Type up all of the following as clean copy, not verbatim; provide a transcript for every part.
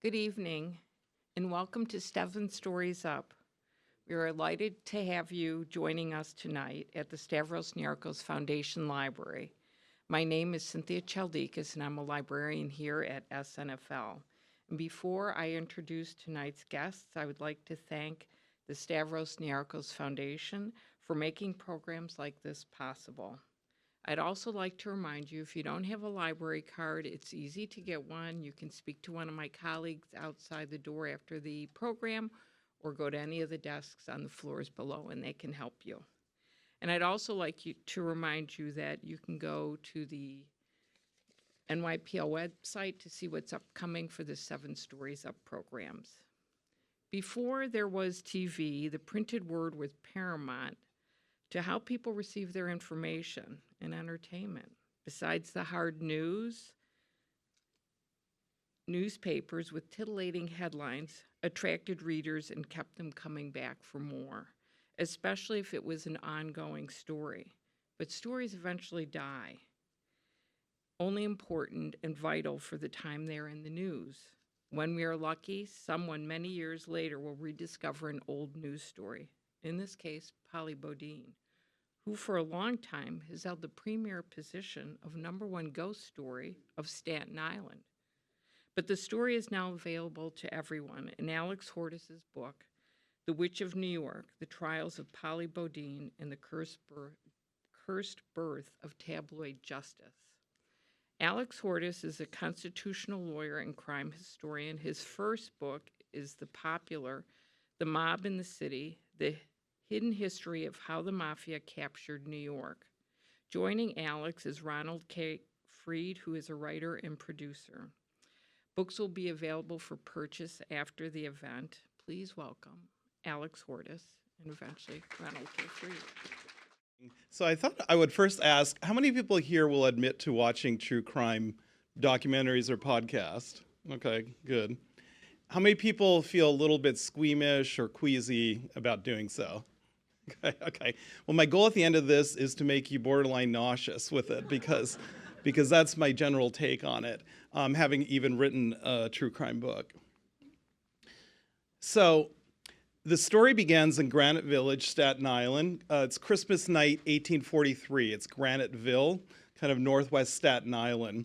Good evening, and welcome to 7 Stories Up. We are delighted to have you joining us tonight at the Stavros Niarchos Foundation Library. My name is Cynthia Chaldekas, and I'm a librarian here at SNFL. And before I introduce tonight's guests, I would like to thank the Stavros Niarchos Foundation for making programs like this possible. I'd also like to remind you, if you don't have a library card, it's easy to get one. You can speak to one of my colleagues outside the door after the program or go to any of the desks on the floors below and they can help you. And I'd also like to remind you that you can go to the NYPL website to see what's upcoming for the 7 Stories Up programs. Before there was TV, the printed word was paramount to how people receive their information and entertainment. Besides the hard news, newspapers with titillating headlines attracted readers and kept them coming back for more, especially if it was an ongoing story. But stories eventually die, only important and vital for the time they're in the news. When we are lucky, someone many years later will rediscover an old news story, in this case, Polly Bodine, who for a long time has held the premier position of #1 ghost story of Staten Island. But the story is now available to everyone in Alex Hortis' book, The Witch of New York, The Trials of Polly Bodine and the Cursed Birth of Tabloid Justice. Alex Hortis is a constitutional lawyer and crime historian. His first book is the popular The Mob in the City, The Hidden History of How the Mafia Captured New York. Joining Alex is Ronald K. Freed, who is a writer and producer. Books will be available for purchase after the event. Please welcome Alex Hortis and eventually Ronald K. Freed. So I thought I would first ask, how many people here will admit to watching true crime documentaries or podcasts? Okay, good. How many people feel a little bit squeamish or queasy about doing so? Okay. Well, my goal at the end of this is to make you borderline nauseous with it because that's my general take on it, having even written a true crime book. So the story begins in Granite Village, Staten Island. It's Christmas night, 1843. It's Graniteville, kind of northwest Staten Island.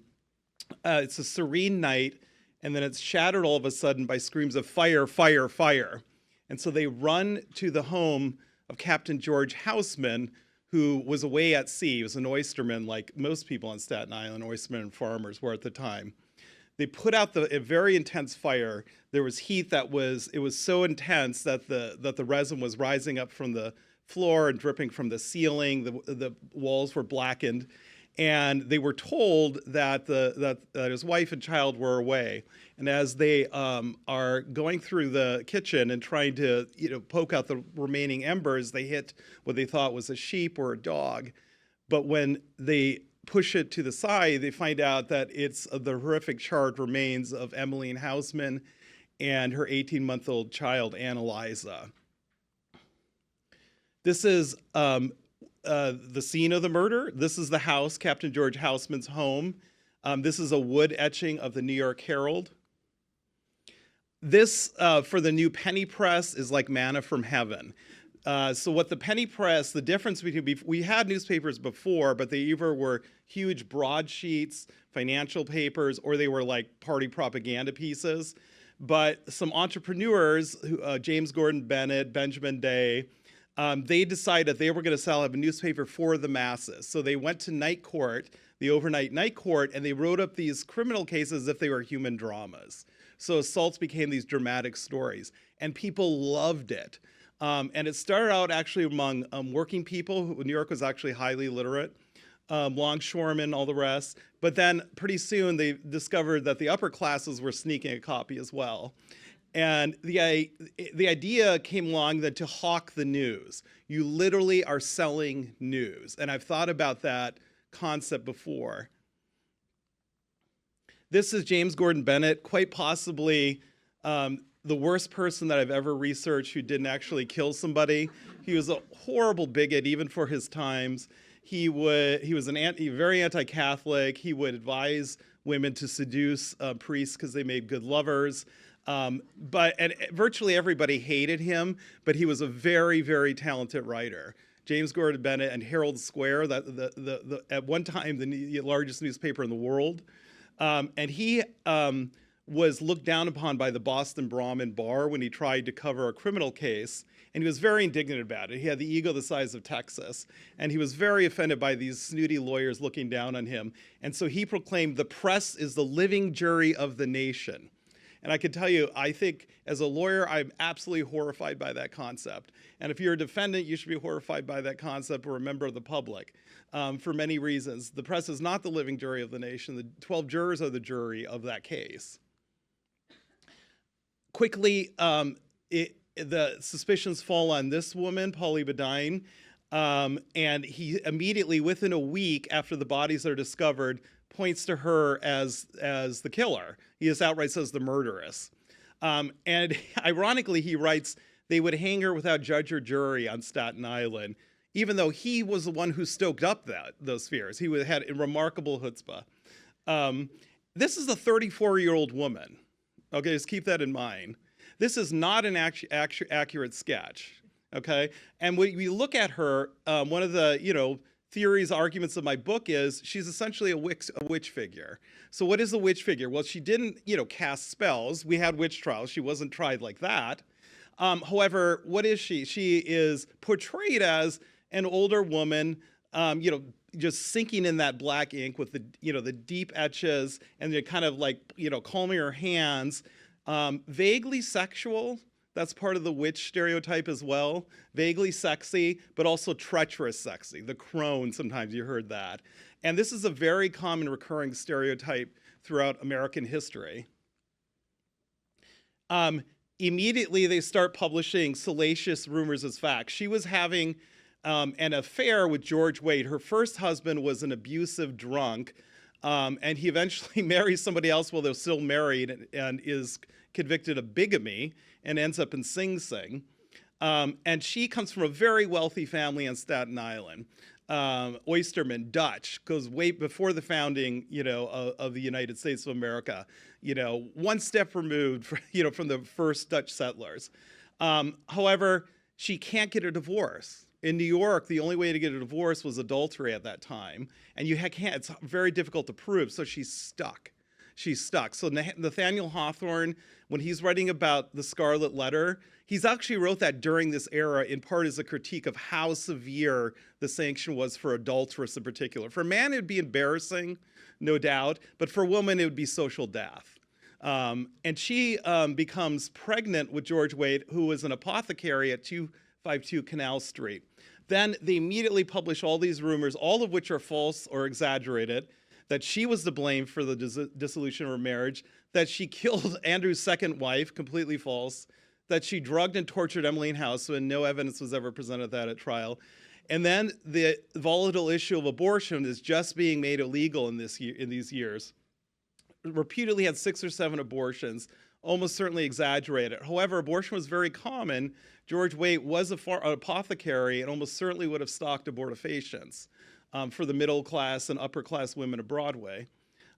It's a serene night, and then it's shattered all of a sudden by screams of fire, fire, fire. And so they run to the home of Captain George Houseman, who was away at sea. He was an oysterman, like most people on Staten Island, oystermen and farmers were at the time. They put out a very intense fire. There was heat it was so intense that the resin was rising up from the floor and dripping from the ceiling. The walls were blackened. And they were told that that his wife and child were away. And as they are going through the kitchen and trying to poke out the remaining embers, they hit what they thought was a sheep or a dog. But when they push it to the side, they find out that it's the horrific charred remains of Emeline Houseman and her 18-month-old child, Eliza. This is the scene of the murder. This is the house, Captain George Houseman's home. This is a wood etching of the New York Herald. This, for the new penny press, is like manna from heaven. So what the penny press, the difference between, we had newspapers before, but they either were huge broadsheets, financial papers, or they were like party propaganda pieces. But some entrepreneurs, James Gordon Bennett, Benjamin Day, they decided they were going to have a newspaper for the masses. So they went to night court, the overnight night court, and they wrote up these criminal cases as if they were human dramas. So assaults became these dramatic stories, and people loved it. And it started out actually among working people. New York was actually highly literate, longshoremen, all the rest. But then pretty soon they discovered that the upper classes were sneaking a copy as well. And the idea came along that to hawk the news. You literally are selling news. And I've thought about that concept before. This is James Gordon Bennett, quite possibly the worst person that I've ever researched who didn't actually kill somebody. He was a horrible bigot, even for his times. He was very anti-Catholic. He would advise women to seduce priests because they made good lovers. And virtually everybody hated him, but he was a very, very talented writer. James Gordon Bennett and Herald Square, at one time the largest newspaper in the world, and he was looked down upon by the Boston Brahmin Bar when he tried to cover a criminal case, and he was very indignant about it. He had the ego the size of Texas, and he was very offended by these snooty lawyers looking down on him. And so he proclaimed, "The press is the living jury of the nation." And I can tell you, I think as a lawyer, I'm absolutely horrified by that concept. And if you're a defendant, you should be horrified by that concept, or a member of the public, for many reasons. The press is not the living jury of the nation. The 12 jurors are the jury of that case. Quickly, the suspicions fall on this woman, Polly Bodine, and he immediately, within a week after the bodies are discovered, points to her as the killer. He just outright says the murderess. And ironically, he writes, they would hang her without judge or jury on Staten Island, even though he was the one who stoked up those fears. He had a remarkable chutzpah. This is a 34-year-old woman. Okay, just keep that in mind. This is not an accurate sketch, okay? And when we look at her, one of the, theories, arguments of my book is she's essentially a witch figure. So what is a witch figure? Well, she didn't, cast spells. We had witch trials. She wasn't tried like that. However, what is she? She is portrayed as an older woman, just sinking in that black ink with the deep etches and the kind of like, calming her hands, vaguely sexual. That's part of the witch stereotype as well. Vaguely sexy, but also treacherous sexy. The crone, sometimes you heard that. And this is a very common recurring stereotype throughout American history. Immediately, they start publishing salacious rumors as facts. She was having an affair with George Wade. Her first husband was an abusive drunk, and he eventually marries somebody else while they're still married and is convicted of bigamy and ends up in Sing Sing. And she comes from a very wealthy family on Staten Island. Oysterman, Dutch, goes way before the founding, of the United States of America, one step removed, from the first Dutch settlers. However, she can't get a divorce. In New York, the only way to get a divorce was adultery at that time. And it's very difficult to prove, so she's stuck. So Nathaniel Hawthorne, when he's writing about the Scarlet Letter, he's actually wrote that during this era, in part as a critique of how severe the sanction was for adulteress in particular. For a man, it would be embarrassing, no doubt, but for a woman, it would be social death. And she becomes pregnant with George Wade, who was an apothecary at 252 Canal Street. Then they immediately publish all these rumors, all of which are false or exaggerated, that she was to blame for the dissolution of her marriage, that she killed Andrew's second wife, completely false, that she drugged and tortured Emeline Houseman, no evidence was ever presented that at trial. And then the volatile issue of abortion is just being made illegal in these years. Reputedly had 6 or 7 abortions, almost certainly exaggerated. However, abortion was very common. George Wade was an apothecary and almost certainly would have stocked abortifacients for the middle class and upper class women of Broadway.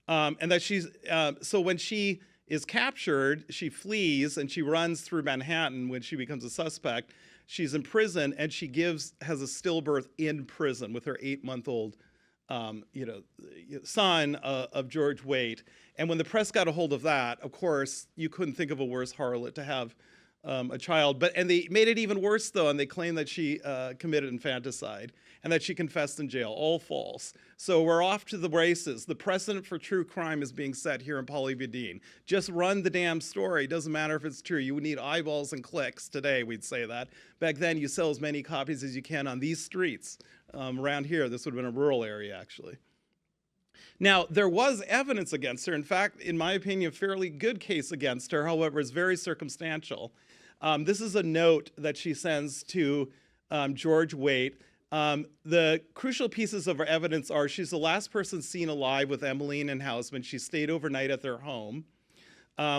And that so when she is captured, she flees and she runs through Manhattan when she becomes a suspect. She's in prison and she has a stillbirth in prison with her 8-month-old son of George Wade. And when the press got a hold of that, of course, you couldn't think of a worse harlot to have a child. And they made it even worse, though, and they claimed that she committed infanticide and that she confessed in jail. All false. So we're off to the races. The precedent for true crime is being set here in Polly Bodine. Just run the damn story. Doesn't matter if it's true. You would need eyeballs and clicks. Today, we'd say that. Back then, you sell as many copies as you can on these streets. Around here, this would have been a rural area, actually. Now, there was evidence against her. In fact, in my opinion, a fairly good case against her. However, it's very circumstantial. This is a note that she sends to George Wade. The crucial pieces of her evidence are she's the last person seen alive with Emeline Houseman. She stayed overnight at their home,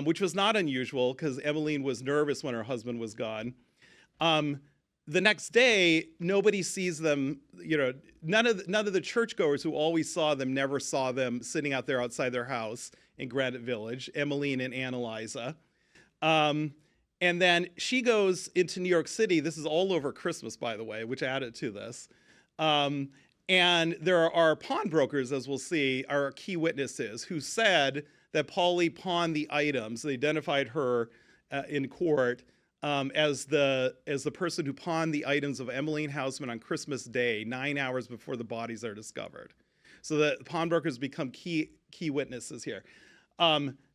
which was not unusual because Emeline was nervous when her husband was gone. The next day, nobody sees them, none of the churchgoers who always saw them never saw them sitting out there outside their house in Granite Village, Emeline and Eliza. And then she goes into New York City. This is all over Christmas, by the way, which added to this. And there are pawnbrokers, as we'll see, are key witnesses who said that Polly pawned the items. They identified her in court as the person who pawned the items of Emeline Houseman on Christmas Day, 9 hours before the bodies are discovered. So the pawnbrokers become key witnesses here.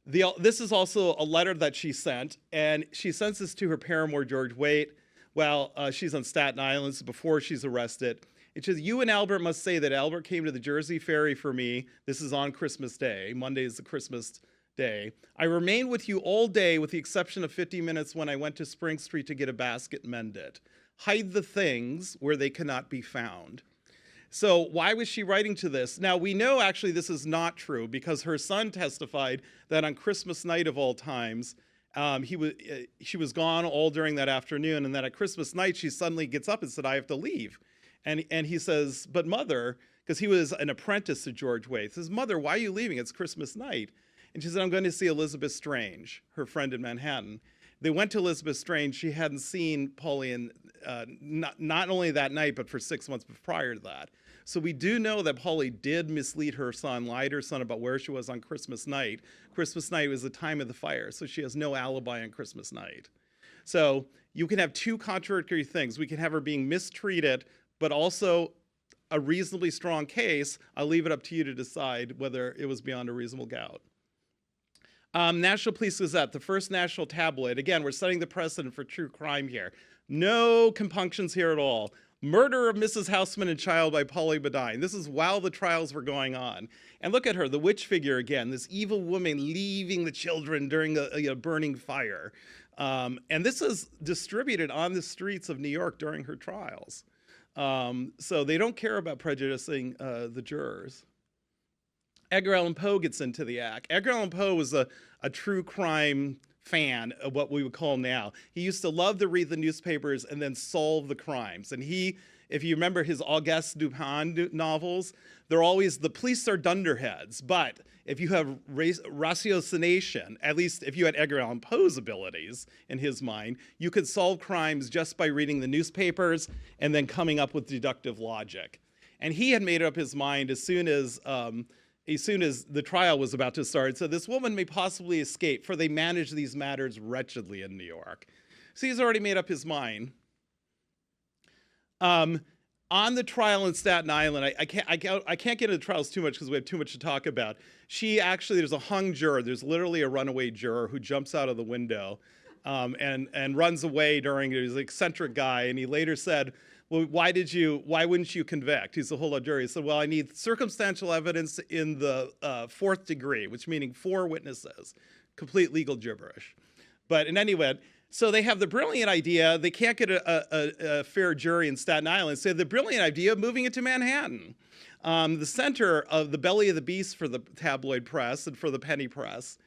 This is also a letter that she sent, and she sends this to her paramour, George Waite, while she's on Staten Island, so before she's arrested. It says, "You and Albert must say that Albert came to the Jersey Ferry for me. This is on Christmas Day. Monday is the Christmas day. I remained with you all day with the exception of 50 minutes when I went to Spring Street to get a basket mended. Hide the things where they cannot be found." So why was she writing to this? Now, we know actually this is not true because her son testified that on Christmas night of all times, she was gone all during that afternoon, and that at Christmas night, she suddenly gets up and said, "I have to leave." And he says, "But mother," because he was an apprentice to George Waite, says, "Mother, why are you leaving? It's Christmas night." And she said, "I'm going to see Elizabeth Strange," her friend in Manhattan. They went to Elizabeth Strange. She hadn't seen Polly in, not only that night, but for 6 months prior to that. So we do know that Polly did mislead her son, lied to her son about where she was on Christmas night. Christmas night was the time of the fire, so she has no alibi on Christmas night. So you can have two contradictory things. We can have her being mistreated, but also a reasonably strong case. I'll leave it up to you to decide whether it was beyond a reasonable doubt. National Police Gazette, the first national tabloid. Again, we're setting the precedent for true crime here. No compunctions here at all. Murder of Mrs. Houseman and child by Polly Bodine. This is while the trials were going on. And look at her, the witch figure again, this evil woman leaving the children during a burning fire. And this is distributed on the streets of New York during her trials. So they don't care about prejudicing the jurors. Edgar Allan Poe gets into the act. Edgar Allan Poe was a true crime fan of what we would call now. He used to love to read the newspapers and then solve the crimes. And he, if you remember his Auguste Dupin novels, they're always, the police are dunderheads. But if you have ratiocination, at least if you had Edgar Allan Poe's abilities in his mind, you could solve crimes just by reading the newspapers and then coming up with deductive logic. And he had made up his mind as soon as the trial was about to start. So this woman may possibly escape, for they manage these matters wretchedly in New York. So he's already made up his mind. On the trial in Staten Island, I can't get into the trials too much because we have too much to talk about. There's a hung juror. There's literally a runaway juror who jumps out of the window and runs away he's an eccentric guy. And he later said, "Well, why wouldn't you convict?" He's a whole lot jury. He said, "Well, I need circumstantial evidence in the fourth degree," which meaning 4 witnesses. Complete legal gibberish. But in any event, so they have the brilliant idea, they can't get a fair jury in Staten Island, so they have the brilliant idea of moving it to Manhattan. The center of the belly of the beast for the tabloid press and for the penny press.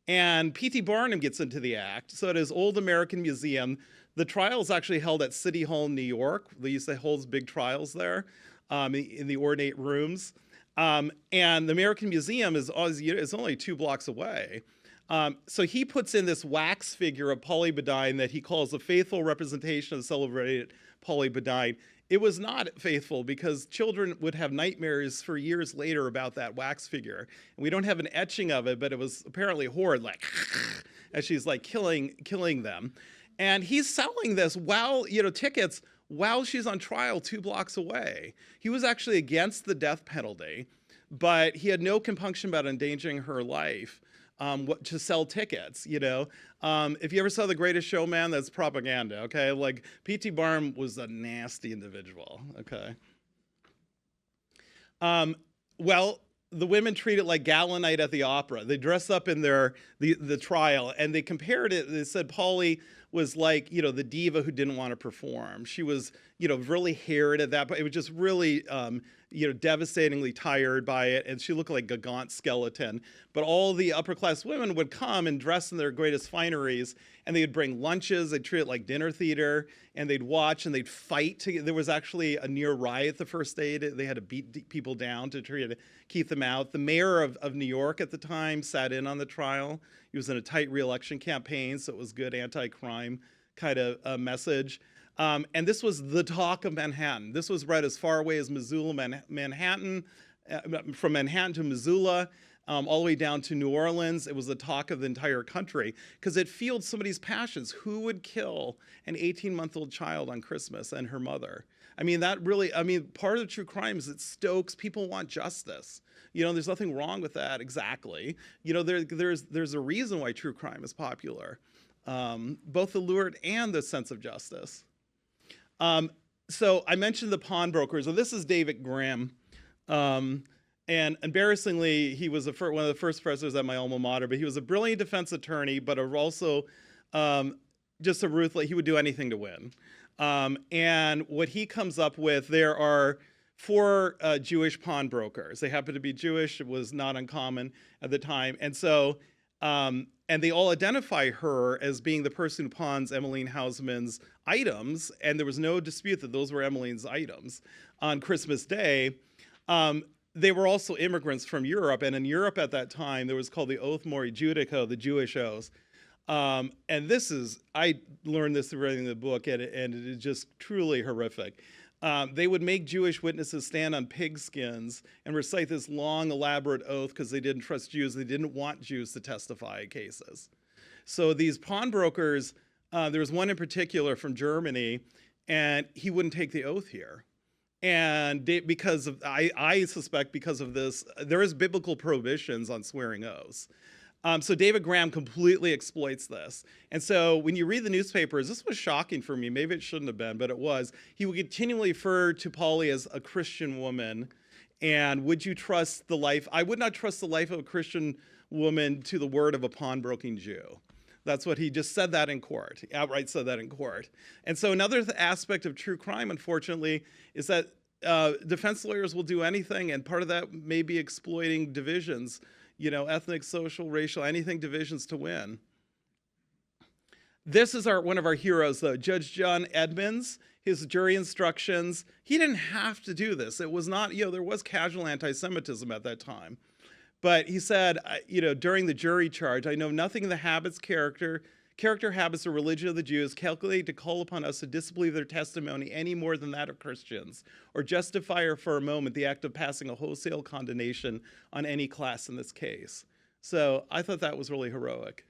And P.T. Barnum gets into the act. So at his Old American Museum, the trial is actually held at City Hall in New York. They used to hold big trials there in the ornate rooms. And the American Museum is only 2 blocks away. So he puts in this wax figure of Polly Bodine that he calls a faithful representation of the celebrated Polly Bodine. It was not faithful because children would have nightmares for years later about that wax figure. And we don't have an etching of it, but it was apparently horrid, like as she's like killing them. And he's selling this tickets while she's on trial 2 blocks away. He was actually against the death penalty, but he had no compunction about endangering her life to sell tickets, If you ever saw The Greatest Showman, that's propaganda, okay? Like, P.T. Barnum was a nasty individual, okay? The women treat it like gala night at the opera. They dress up in the trial, and they compared it. They said Polly was like, the diva who didn't want to perform. She was, really harried at that point. It was just really, devastatingly tired by it, and she looked like a gaunt skeleton. But all the upper class women would come and dress in their greatest fineries, and they'd bring lunches. They'd treat it like dinner theater, and they'd watch and they'd fight. There was actually a near riot the first day. They had to beat people down to try to keep them out. The mayor of New York at the time sat in on the trial. He was in a tight re-election campaign, so it was good anti-crime kind of message. And this was the talk of Manhattan. This was read as far away as Missoula, Manhattan, from Manhattan to Missoula, all the way down to New Orleans. It was the talk of the entire country because it fueled somebody's passions. Who would kill an 18-month-old child on Christmas and her mother? I mean, that really, I mean, part of true crime is it stokes, people want justice. You know, there's nothing wrong with that exactly. You know, there's a reason why true crime is popular, both the lured and the sense of justice. So I mentioned the pawnbrokers, and this is David Graham. And embarrassingly, he was one of the first professors at my alma mater, but he was a brilliant defense attorney, but also just a ruthless, he would do anything to win. And what he comes up with, there are 4 Jewish pawnbrokers. They happen to be Jewish. It was not uncommon at the time. And so, and they all identify her as being the person who pawns Emeline Houseman's items. And there was no dispute that those were Emeline's items on Christmas Day. They were also immigrants from Europe. And in Europe at that time, there was called the Oath Mori Judico, the Jewish oath. And this is, I learned this through reading the book, and it is just truly horrific. They would make Jewish witnesses stand on pigskins and recite this long, elaborate oath because they didn't trust Jews. They didn't want Jews to testify in cases. So these pawnbrokers, there was one in particular from Germany, and he wouldn't take the oath here. And because of, I suspect because of this, there is biblical prohibitions on swearing oaths. So David Graham completely exploits this. And so when you read the newspapers, this was shocking for me. Maybe it shouldn't have been, but it was. He would continually refer to Polly as a Christian woman. And would you trust the life? I would not trust the life of a Christian woman to the word of a pawnbroking Jew. That's what he just said that in court. He outright said that in court. And so another aspect of true crime, unfortunately, is that defense lawyers will do anything. And part of that may be exploiting divisions, you know, ethnic, social, racial, anything divisions to win. This is one of our heroes, though, Judge John Edmonds. His jury instructions, he didn't have to do this. It was not, you know, there was casual anti-Semitism at that time. But he said, you know, during the jury charge, I know nothing of the habits, character, habits, or religion of the Jews calculate to call upon us to disbelieve their testimony any more than that of Christians, or justify for a moment the act of passing a wholesale condemnation on any class in this case. So I thought that was really heroic.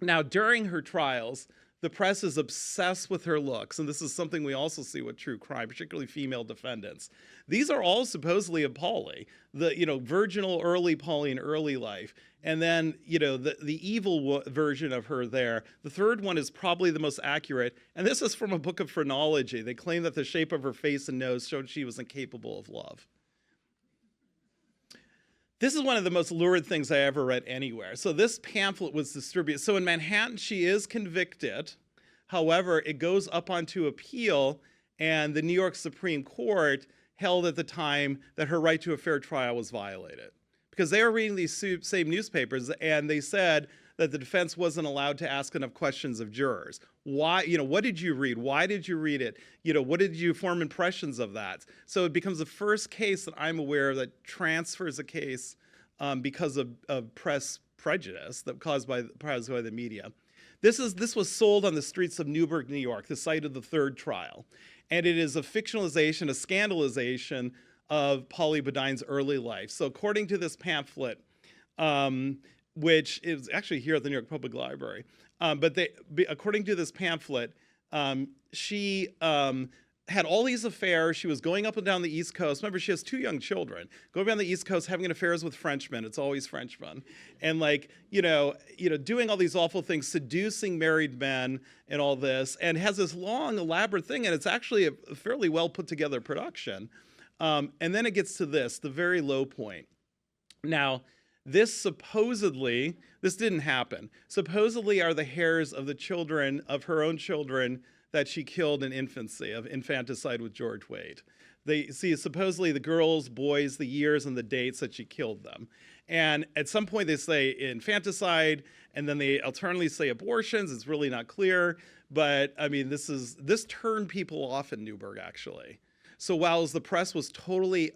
Now, during her trials, the press is obsessed with her looks, and this is something we also see with true crime, particularly female defendants. These are all supposedly of Polly, the, you know, virginal early Polly in early life, and then, you know, the evil version of her there. The third one is probably the most accurate, and this is from a book of phrenology. They claim that the shape of her face and nose showed she was incapable of love. This is one of the most lurid things I ever read anywhere. So this pamphlet was distributed. So in Manhattan, she is convicted. However, it goes up onto appeal, and the New York Supreme Court held at the time that her right to a fair trial was violated. Because they were reading these same newspapers, and they said that the defense wasn't allowed to ask enough questions of jurors. Why, you know, what did you read? Why did you read it? You know, what did you form impressions of that? So it becomes the first case that I'm aware of that transfers a case because of press prejudice that caused by the media. This was sold on the streets of Newburgh, New York, the site of the third trial. And it is a fictionalization, a scandalization of Polly Bodine's early life. So according to this pamphlet, which is actually here at the New York Public Library. According to this pamphlet, she had all these affairs. She was going up and down the East Coast. Remember, she has 2 young children. Going down the East Coast, having affairs with Frenchmen. It's always Frenchmen. And like, you know, doing all these awful things, seducing married men and all this, and has this long, elaborate thing. And it's actually a fairly well put together production. And then it gets to this, the very low point. Now, this didn't happen. Supposedly are the hairs of the children, of her own children, that she killed in infancy, of infanticide with George Wade. They see supposedly the girls, boys, the years and the dates that she killed them. And at some point they say infanticide, and then they alternately say abortions. It's really not clear. But I mean, this turned people off in Newburgh, actually. So while the press was totally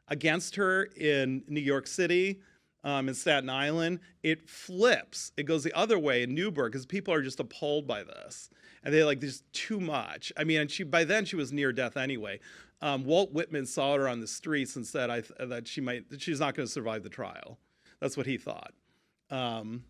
against her in New York City, in Staten Island, it flips. It goes the other way in Newburgh because people are just appalled by this. And they're like, there's too much. I mean, and by then she was near death anyway. Walt Whitman saw her on the streets and said that she's not going to survive the trial. That's what he thought. And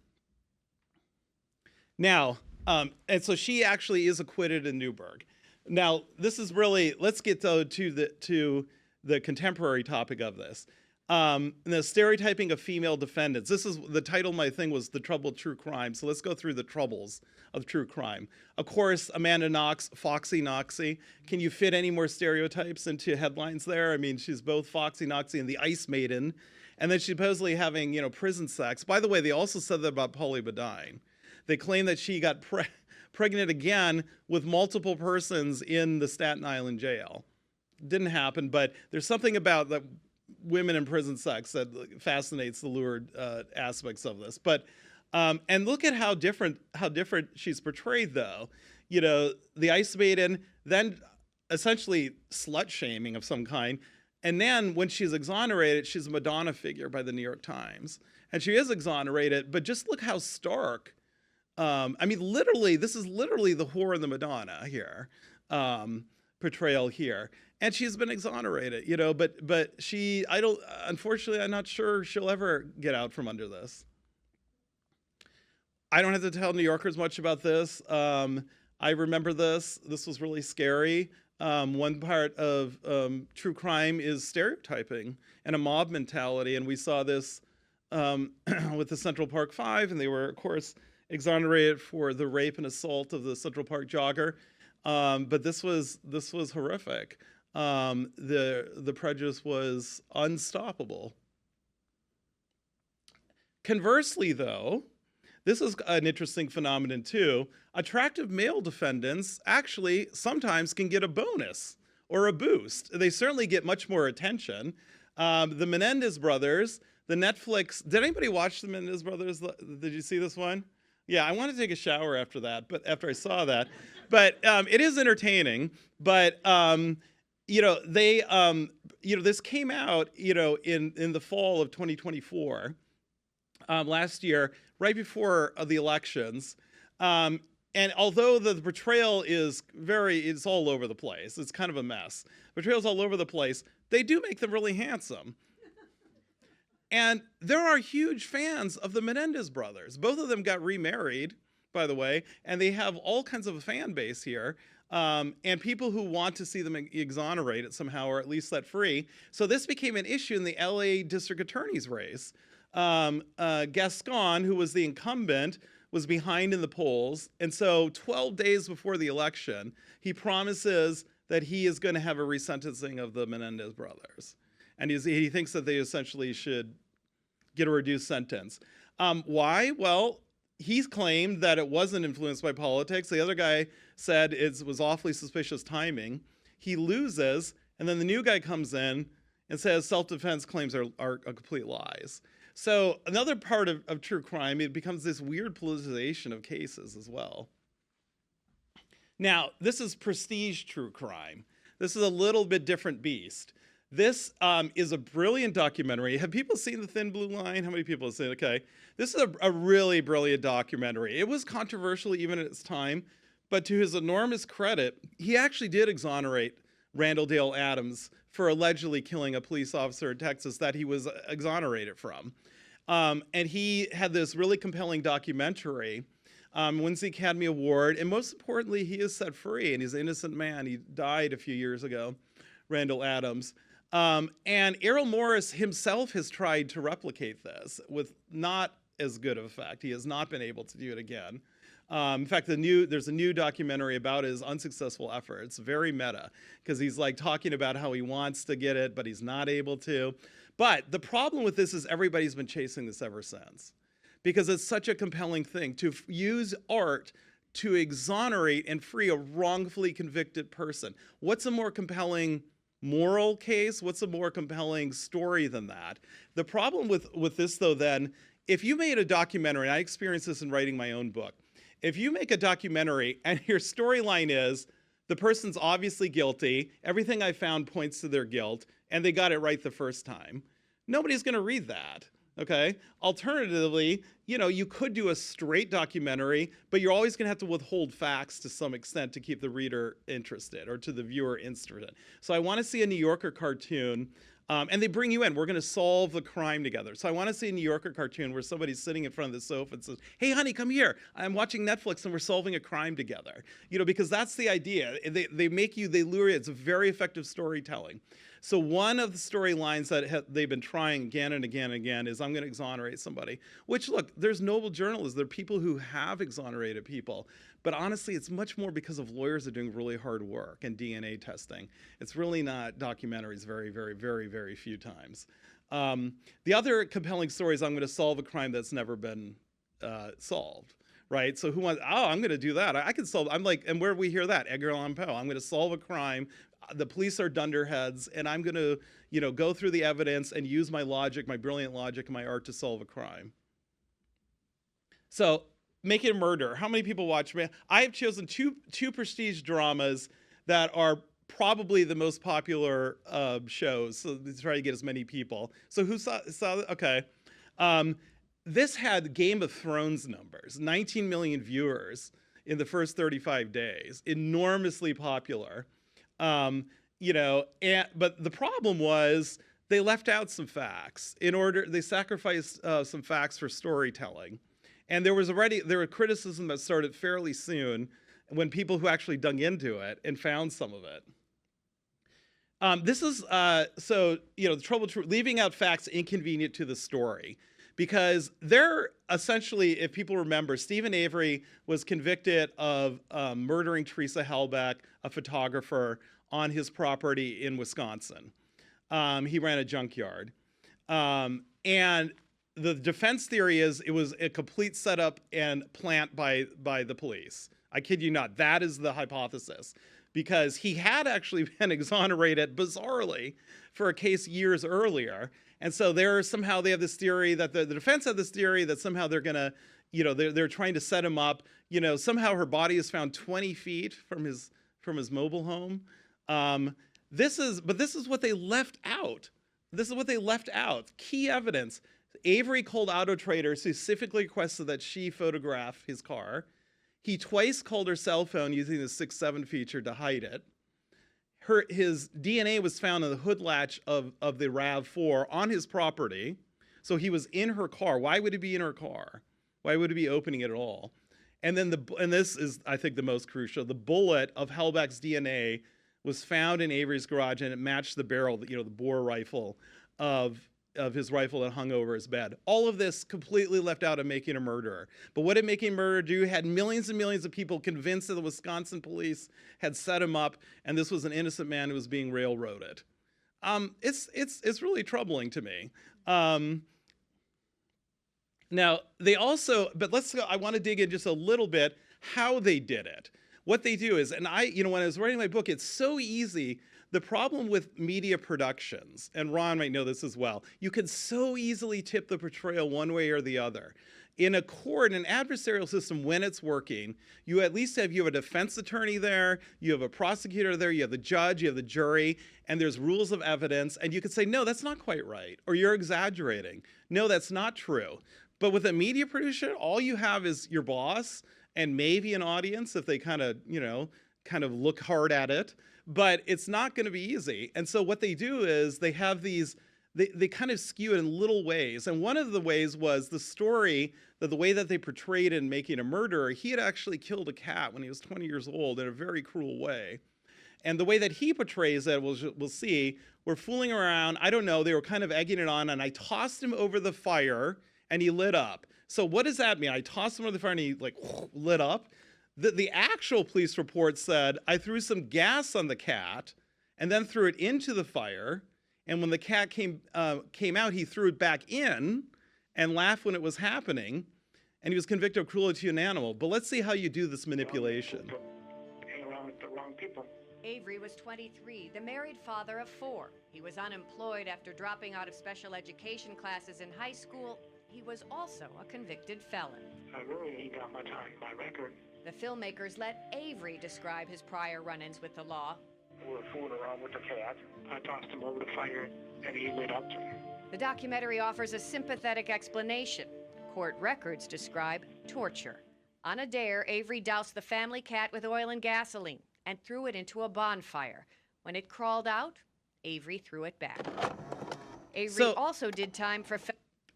so she actually is acquitted in Newburgh. Now, this is really, let's get though to the contemporary topic of this. The stereotyping of female defendants. This is the title of my thing was The Trouble of True Crime. So let's go through the troubles of true crime. Of course, Amanda Knox, Foxy Knoxy. Can you fit any more stereotypes into headlines there? I mean, she's both Foxy Knoxy and the Ice Maiden. And then she's supposedly having, prison sex. By the way, they also said that about Polly Bodine. They claim that she got pregnant again with multiple persons in the Staten Island jail. Didn't happen, but there's something about the women in prison sex that fascinates the lurid aspects of this. But and look at how different she's portrayed, though. The Ice Maiden, then essentially slut shaming of some kind, and then when she's exonerated, she's a Madonna figure by the New York Times, and she is exonerated. But just look how stark. I mean, literally, this is literally the whore and the Madonna here, portrayal here. And she's been exonerated, but unfortunately, I'm not sure she'll ever get out from under this. I don't have to tell New Yorkers much about this. I remember this. This was really scary. One part of true crime is stereotyping and a mob mentality. And we saw this with the Central Park Five, and they were, of course, exonerated for the rape and assault of the Central Park jogger. But this was horrific. The prejudice was unstoppable. Conversely, though, this is an interesting phenomenon too. Attractive male defendants actually sometimes can get a bonus or a boost. They certainly get much more attention. The Menendez brothers, the Netflix, did anybody watch the Menendez brothers? Did you see this one? Yeah, I want to take a shower after that, but after I saw that. But it is entertaining. But this came out, in the fall of 2024, last year, right before the elections. And although the portrayal is it's all over the place. It's kind of a mess. Portrayal's all over the place. They do make them really handsome. And there are huge fans of the Menendez brothers. Both of them got remarried, by the way, and they have all kinds of a fan base here. And people who want to see them exonerated somehow, or at least set free. So this became an issue in the LA district attorney's race. Gascon, who was the incumbent, was behind in the polls. And so 12 days before the election, he promises that he is going to have a resentencing of the Menendez brothers. And he thinks that they essentially should get a reduced sentence. Why? Well, he's claimed that it wasn't influenced by politics. The other guy said it was awfully suspicious timing. He loses, and then the new guy comes in and says self-defense claims are complete lies. So another part of true crime, it becomes this weird politicization of cases as well. Now, this is prestige true crime. This is a little bit different beast. This is a brilliant documentary. Have people seen The Thin Blue Line? How many people have seen it? Okay. This is a really brilliant documentary. It was controversial even at its time, but to his enormous credit, he actually did exonerate Randall Dale Adams for allegedly killing a police officer in Texas that he was exonerated from. And he had this really compelling documentary, wins the Academy Award, and most importantly, he is set free, and he's an innocent man. He died a few years ago, Randall Adams. And Errol Morris himself has tried to replicate this with not as good of effect. He has not been able to do it again. In fact, there's a new documentary about his unsuccessful efforts, very meta, because he's like talking about how he wants to get it, but he's not able to. But the problem with this is everybody's been chasing this ever since, because it's such a compelling thing to use art to exonerate and free a wrongfully convicted person. What's a more compelling moral case? What's a more compelling story than that? The problem with this, though, then, if you made a documentary, and I experienced this in writing my own book, if you make a documentary and your storyline is the person's obviously guilty, everything I found points to their guilt, and they got it right the first time, nobody's going to read that. Okay. Alternatively, you could do a straight documentary, but you're always going to have to withhold facts to some extent to keep the reader interested or to the viewer interested. So I want to see a New Yorker cartoon. And they bring you in. We're going to solve the crime together. So I want to see a New Yorker cartoon where somebody's sitting in front of the sofa and says, "Hey, honey, come here. I'm watching Netflix and we're solving a crime together." Because that's the idea. They lure you. It's a very effective storytelling. So one of the storylines that they've been trying again and again and again is, I'm going to exonerate somebody. Which, look, there's noble journalists. There are people who have exonerated people. But honestly, it's much more because of lawyers that are doing really hard work and DNA testing. It's really not documentaries very, very, very, very few times. The other compelling story is, I'm going to solve a crime that's never been solved. Right? So I'm going to do that. I can solve, and where do we hear that? Edgar Allan Poe. I'm going to solve a crime. The police are dunderheads, and I'm going to, go through the evidence and use my logic, my brilliant logic and my art to solve a crime. So, Making a Murder. How many people watch me? I have chosen two prestige dramas that are probably the most popular shows, so to try to get as many people. So who saw okay. This had Game of Thrones numbers, 19 million viewers in the first 35 days, enormously popular. But the problem was they left out some facts they sacrificed some facts for storytelling. And there were criticism that started fairly soon when people who actually dug into it and found some of it. This is, the trouble, leaving out facts inconvenient to the story. Because they're essentially, if people remember, Stephen Avery was convicted of murdering Teresa Hellbeck, a photographer, on his property in Wisconsin. He ran a junkyard. And the defense theory is it was a complete setup and plant by the police. I kid you not. That is the hypothesis. Because he had actually been exonerated, bizarrely, for a case years earlier. And so they have this theory that the defense had this theory that somehow they're going to, they're trying to set him up. Somehow her body is found 20 feet from his mobile home. This is what they left out. This is what they left out. Key evidence. Avery called Auto Trader, specifically requested that she photograph his car. He twice called her cell phone using the 6-7 feature to hide it. His DNA was found in the hood latch of the RAV4 on his property. So he was in her car. Why would he be in her car? Why would he be opening it at all? And then this is, I think, the most crucial. The bullet of Hellbeck's DNA was found in Avery's garage, and it matched the barrel, the bore rifle of his rifle that hung over his bed. All of this completely left out of Making a Murderer. But what did Making a Murderer do? Had millions and millions of people convinced that the Wisconsin police had set him up, and this was an innocent man who was being railroaded. It's really troubling to me. Now, they also, but I want to dig in just a little bit how they did it. What they do is, and when I was writing my book, it's so easy. The problem with media productions, and Ron might know this as well, you can so easily tip the portrayal one way or the other. In an adversarial system, when it's working, you at least have a defense attorney there, you have a prosecutor there, you have the judge, you have the jury, and there's rules of evidence, and you could say, no, that's not quite right, or you're exaggerating. No, that's not true. But with a media producer, all you have is your boss and maybe an audience if they kind of look hard at it. But it's not going to be easy. And so what they do is they have these, they kind of skew it in little ways. And one of the ways was the story, that the way that they portrayed in Making a Murderer, he had actually killed a cat when he was 20 years old in a very cruel way. And the way that he portrays it, we'll see, we're fooling around. I don't know. They were kind of egging it on. And I tossed him over the fire and he lit up. So what does that mean? I tossed him over the fire and he lit up. The actual police report said, I threw some gas on the cat and then threw it into the fire. And when the cat came out, he threw it back in and laughed when it was happening. And he was convicted of cruelty to an animal. But let's see how you do this manipulation. Hang around with the wrong people. Avery was 23, the married father of 4. He was unemployed after dropping out of special education classes in high school. He was also a convicted felon. I really ain't got much on my record. The filmmakers let Avery describe his prior run-ins with the law. We were fooling around with the cat. I tossed him over the fire and he lit up. The documentary offers a sympathetic explanation. Court records describe torture. On a dare, Avery doused the family cat with oil and gasoline and threw it into a bonfire. When it crawled out, Avery threw it back. Avery also did time for...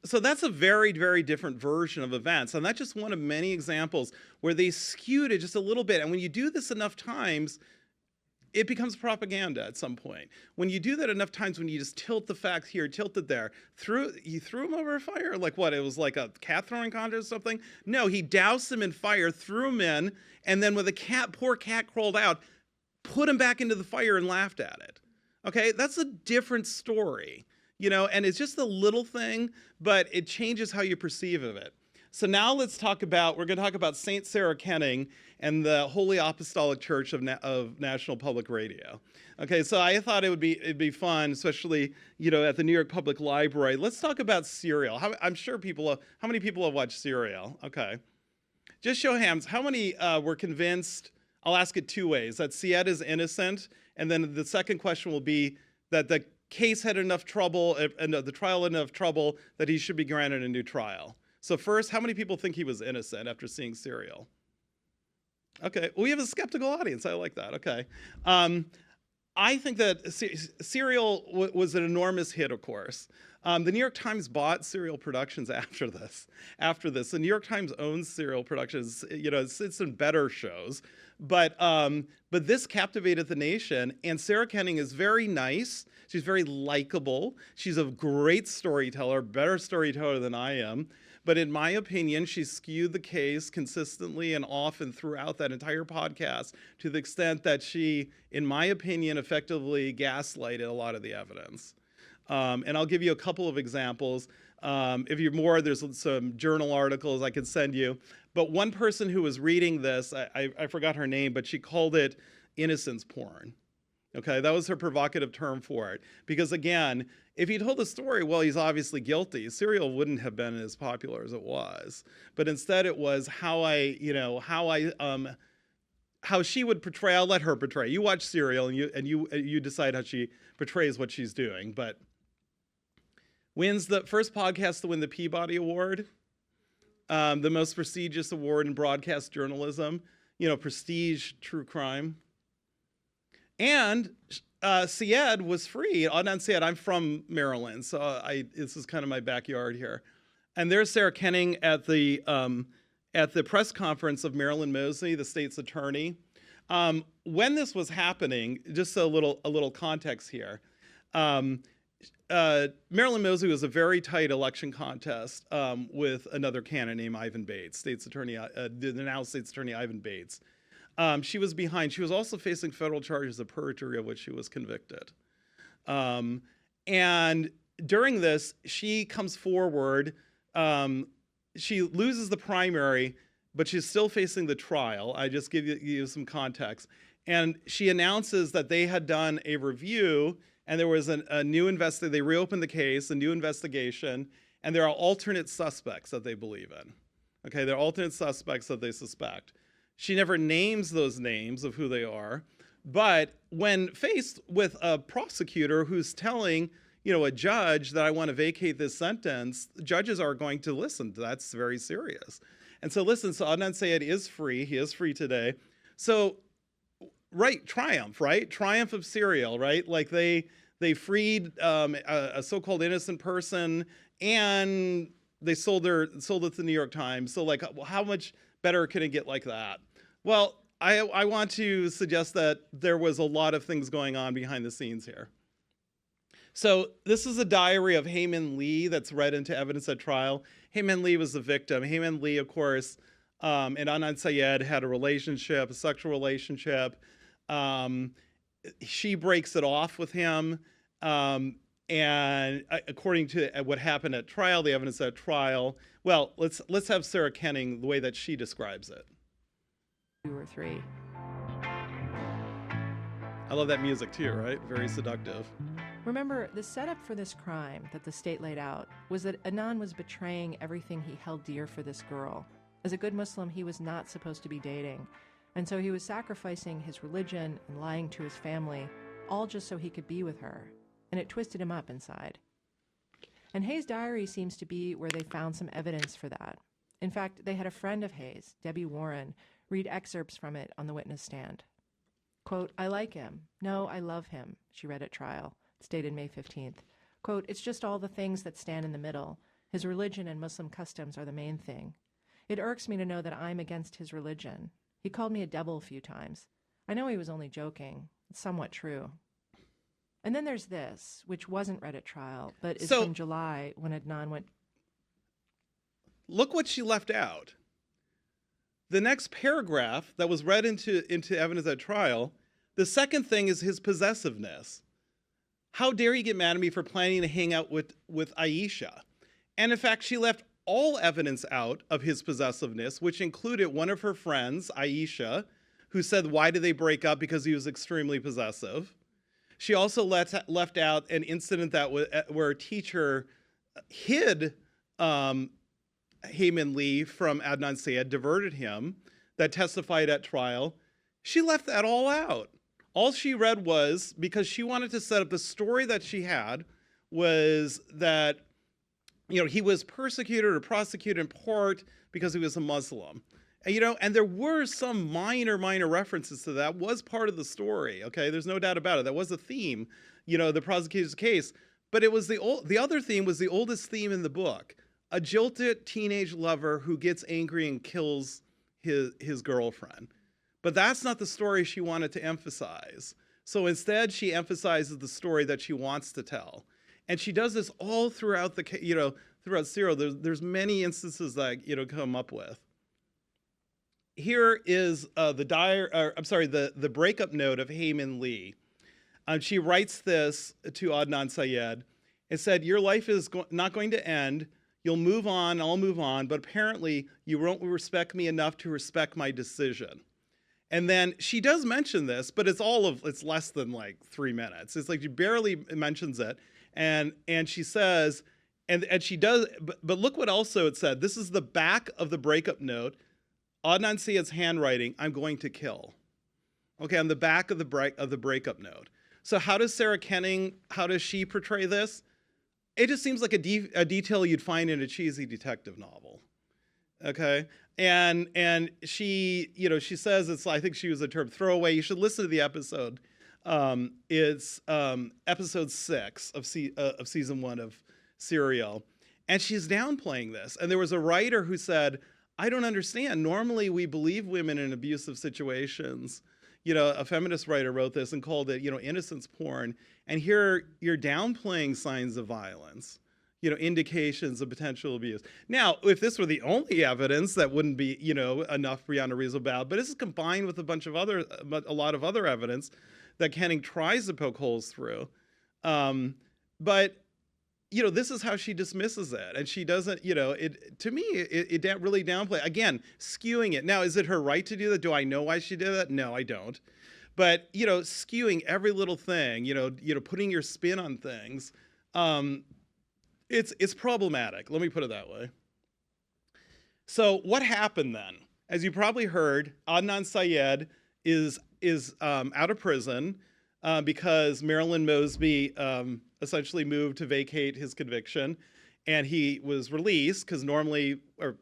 So that's a very, very different version of events. And that's just one of many examples where they skewed it just a little bit. And when you do this enough times, it becomes propaganda at some point. When you do that enough times, when you just tilt the facts here, tilt it there, you threw him over a fire? Like what, it was like a cat throwing contest or something? No, he doused him in fire, threw him in, and then when the poor cat crawled out, put him back into the fire and laughed at it. Okay, that's a different story, and it's just a little thing, but it changes how you perceive of it. So now we're going to talk about Saint Sarah Kenning and the Holy Apostolic Church of National Public Radio. Okay, so I thought it'd be fun, especially, at the New York Public Library. Let's talk about Serial. I'm sure how many people have watched Serial? Okay. Just show hands, how many were convinced, I'll ask it two ways, that Syed is innocent, and then the second question will be that the case had enough trouble, and the trial had enough trouble that he should be granted a new trial. So first, how many people think he was innocent after seeing Serial? Okay, we have a skeptical audience. I like that. Okay. I think that Serial was an enormous hit, of course. The New York Times bought Serial Productions after this. The New York Times owns Serial Productions. It's in better shows. But this captivated the nation, and Sarah Kenning is very nice. She's very likable. She's a great storyteller, better storyteller than I am. But in my opinion, she skewed the case consistently and often throughout that entire podcast to the extent that she, in my opinion, effectively gaslighted a lot of the evidence. And I'll give you a couple of examples. If you're more, there's some journal articles I could send you. But one person who was reading this, I forgot her name, but she called it innocence porn. Okay, that was her provocative term for it. Because again, if he told the story, well, he's obviously guilty. Serial wouldn't have been as popular as it was. But instead it was how she would portray. I'll let her portray. You watch Serial and you decide how she portrays what she's doing. But wins the first podcast to win the Peabody Award, the most prestigious award in broadcast journalism, prestige true crime. And Syed was free. Adnan Syed, I'm from Maryland, so this is kind of my backyard here. And there's Sarah Kenning at the press conference of Marilyn Mosley, the state's attorney. When this was happening, just a little context here. Marilyn Mosley was a very tight election contest with another candidate named Ivan Bates, state's attorney, the now state's attorney Ivan Bates. She was behind. She was also facing federal charges of perjury, of which she was convicted. And during this, she comes forward. She loses the primary, but she's still facing the trial. I just give you some context. And she announces that they had done a review, and there was a new investigation. They reopened the case, a new investigation, and there are alternate suspects that they believe in. Okay, there are alternate suspects that they suspect. She never names those names of who they are, but when faced with a prosecutor who's telling, a judge that I want to vacate this sentence, judges are going to listen. That's very serious. And so listen, so Adnan Syed is free. He is free today. So, right, triumph of Serial, right? Like they freed a so-called innocent person, and they sold it to the New York Times. So like, how much better can it get like that? Well, I want to suggest that there was a lot of things going on behind the scenes here. So this is a diary of Heyman Lee that's read into evidence at trial. Heyman Lee was the victim. Heyman Lee, of course, and Adnan Syed had a sexual relationship. She breaks it off with him. And according to what happened at trial, the evidence at trial, well, let's have Sarah Kenning, the way that she describes it. 2 or 3. I love that music too, right? Very seductive. Remember, the setup for this crime that the state laid out was that Adnan was betraying everything he held dear for this girl. As a good Muslim, he was not supposed to be dating. And so he was sacrificing his religion and lying to his family, all just so he could be with her. And it twisted him up inside. And Hayes' diary seems to be where they found some evidence for that. In fact, they had a friend of Hayes, Debbie Warren, read excerpts from it on the witness stand. Quote, "I like him. No, I love him," she read at trial, stated May 15th. Quote, "It's just all the things that stand in the middle. His religion and Muslim customs are the main thing. It irks me to know that I'm against his religion. He called me a devil a few times. I know he was only joking. It's somewhat true." And then there's this, which wasn't read at trial, but is from July when Adnan went. Look what she left out. The next paragraph that was read into evidence at trial, the second thing is his possessiveness. How dare you get mad at me for planning to hang out with Aisha? And in fact, she left all evidence out of his possessiveness, which included one of her friends, Aisha, who said, why did they break up? Because he was extremely possessive. She also left out an incident where a teacher hid Heyman Lee from Adnan Syed, diverted him, that testified at trial. She left that all out. All she read was, because she wanted to set up the story that she had, was that, he was persecuted or prosecuted in part because he was a Muslim. And there were some minor references to that. Was part of the story, okay? There's no doubt about it. That was a theme, the prosecutor's case. But it was the other theme was the oldest theme in the book. A jilted teenage lover who gets angry and kills his girlfriend. But that's not the story she wanted to emphasize. So instead, she emphasizes the story that she wants to tell. And she does this all throughout throughout Serial. There's many instances that come up with. Here is the breakup note of Heyman Lee. She writes this to Adnan Syed. It said, "Your life is not going to end. You'll move on, I'll move on, but apparently you won't respect me enough to respect my decision." And then she does mention this, but it's less than like 3 minutes. It's like she barely mentions it. And she says, and she does, but look what also it said. This is the back of the breakup note. Adnan Syed's handwriting, "I'm going to kill." Okay, on the back of the breakup note. So how does Sarah Kenning, how does she portray this? It just seems like a detail you'd find in a cheesy detective novel. Okay, and she, she says I think she used the term throwaway. You should listen to the episode. It's episode 6 of season 1 of Serial, and she's downplaying this. And there was a writer who said, "I don't understand. Normally we believe women in abusive situations." A feminist writer wrote this and called it, innocence porn. And here you're downplaying signs of violence, indications of potential abuse. Now, if this were the only evidence, that wouldn't be, enough beyond a reasonable doubt. But this is combined with a lot of other evidence that Kenning tries to poke holes through. But this is how she dismisses it. And she doesn't, to me, it really downplay. Again, skewing it. Now, is it her right to do that? Do I know why she did that? No, I don't. But, skewing every little thing, putting your spin on things, it's problematic. Let me put it that way. So what happened then? As you probably heard, Adnan Syed is out of prison because Marilyn Mosby essentially moved to vacate his conviction, and he was released because normally, or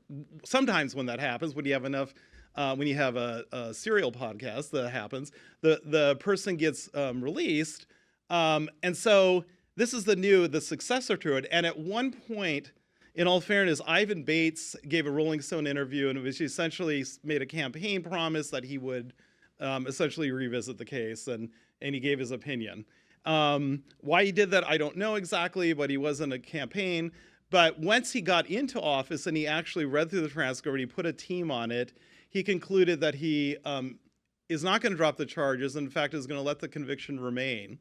sometimes when that happens, when you have enough, when you have a serial podcast that happens, the person gets released, and so this is the successor to it. And at one point, in all fairness, Ivan Bates gave a Rolling Stone interview, and it was essentially made a campaign promise that he would essentially revisit the case, and he gave his opinion. Why he did that, I don't know exactly, but he was in a campaign. But once he got into office and he actually read through the transcript and he put a team on it, he concluded that he is not going to drop the charges, and in fact is going to let the conviction remain.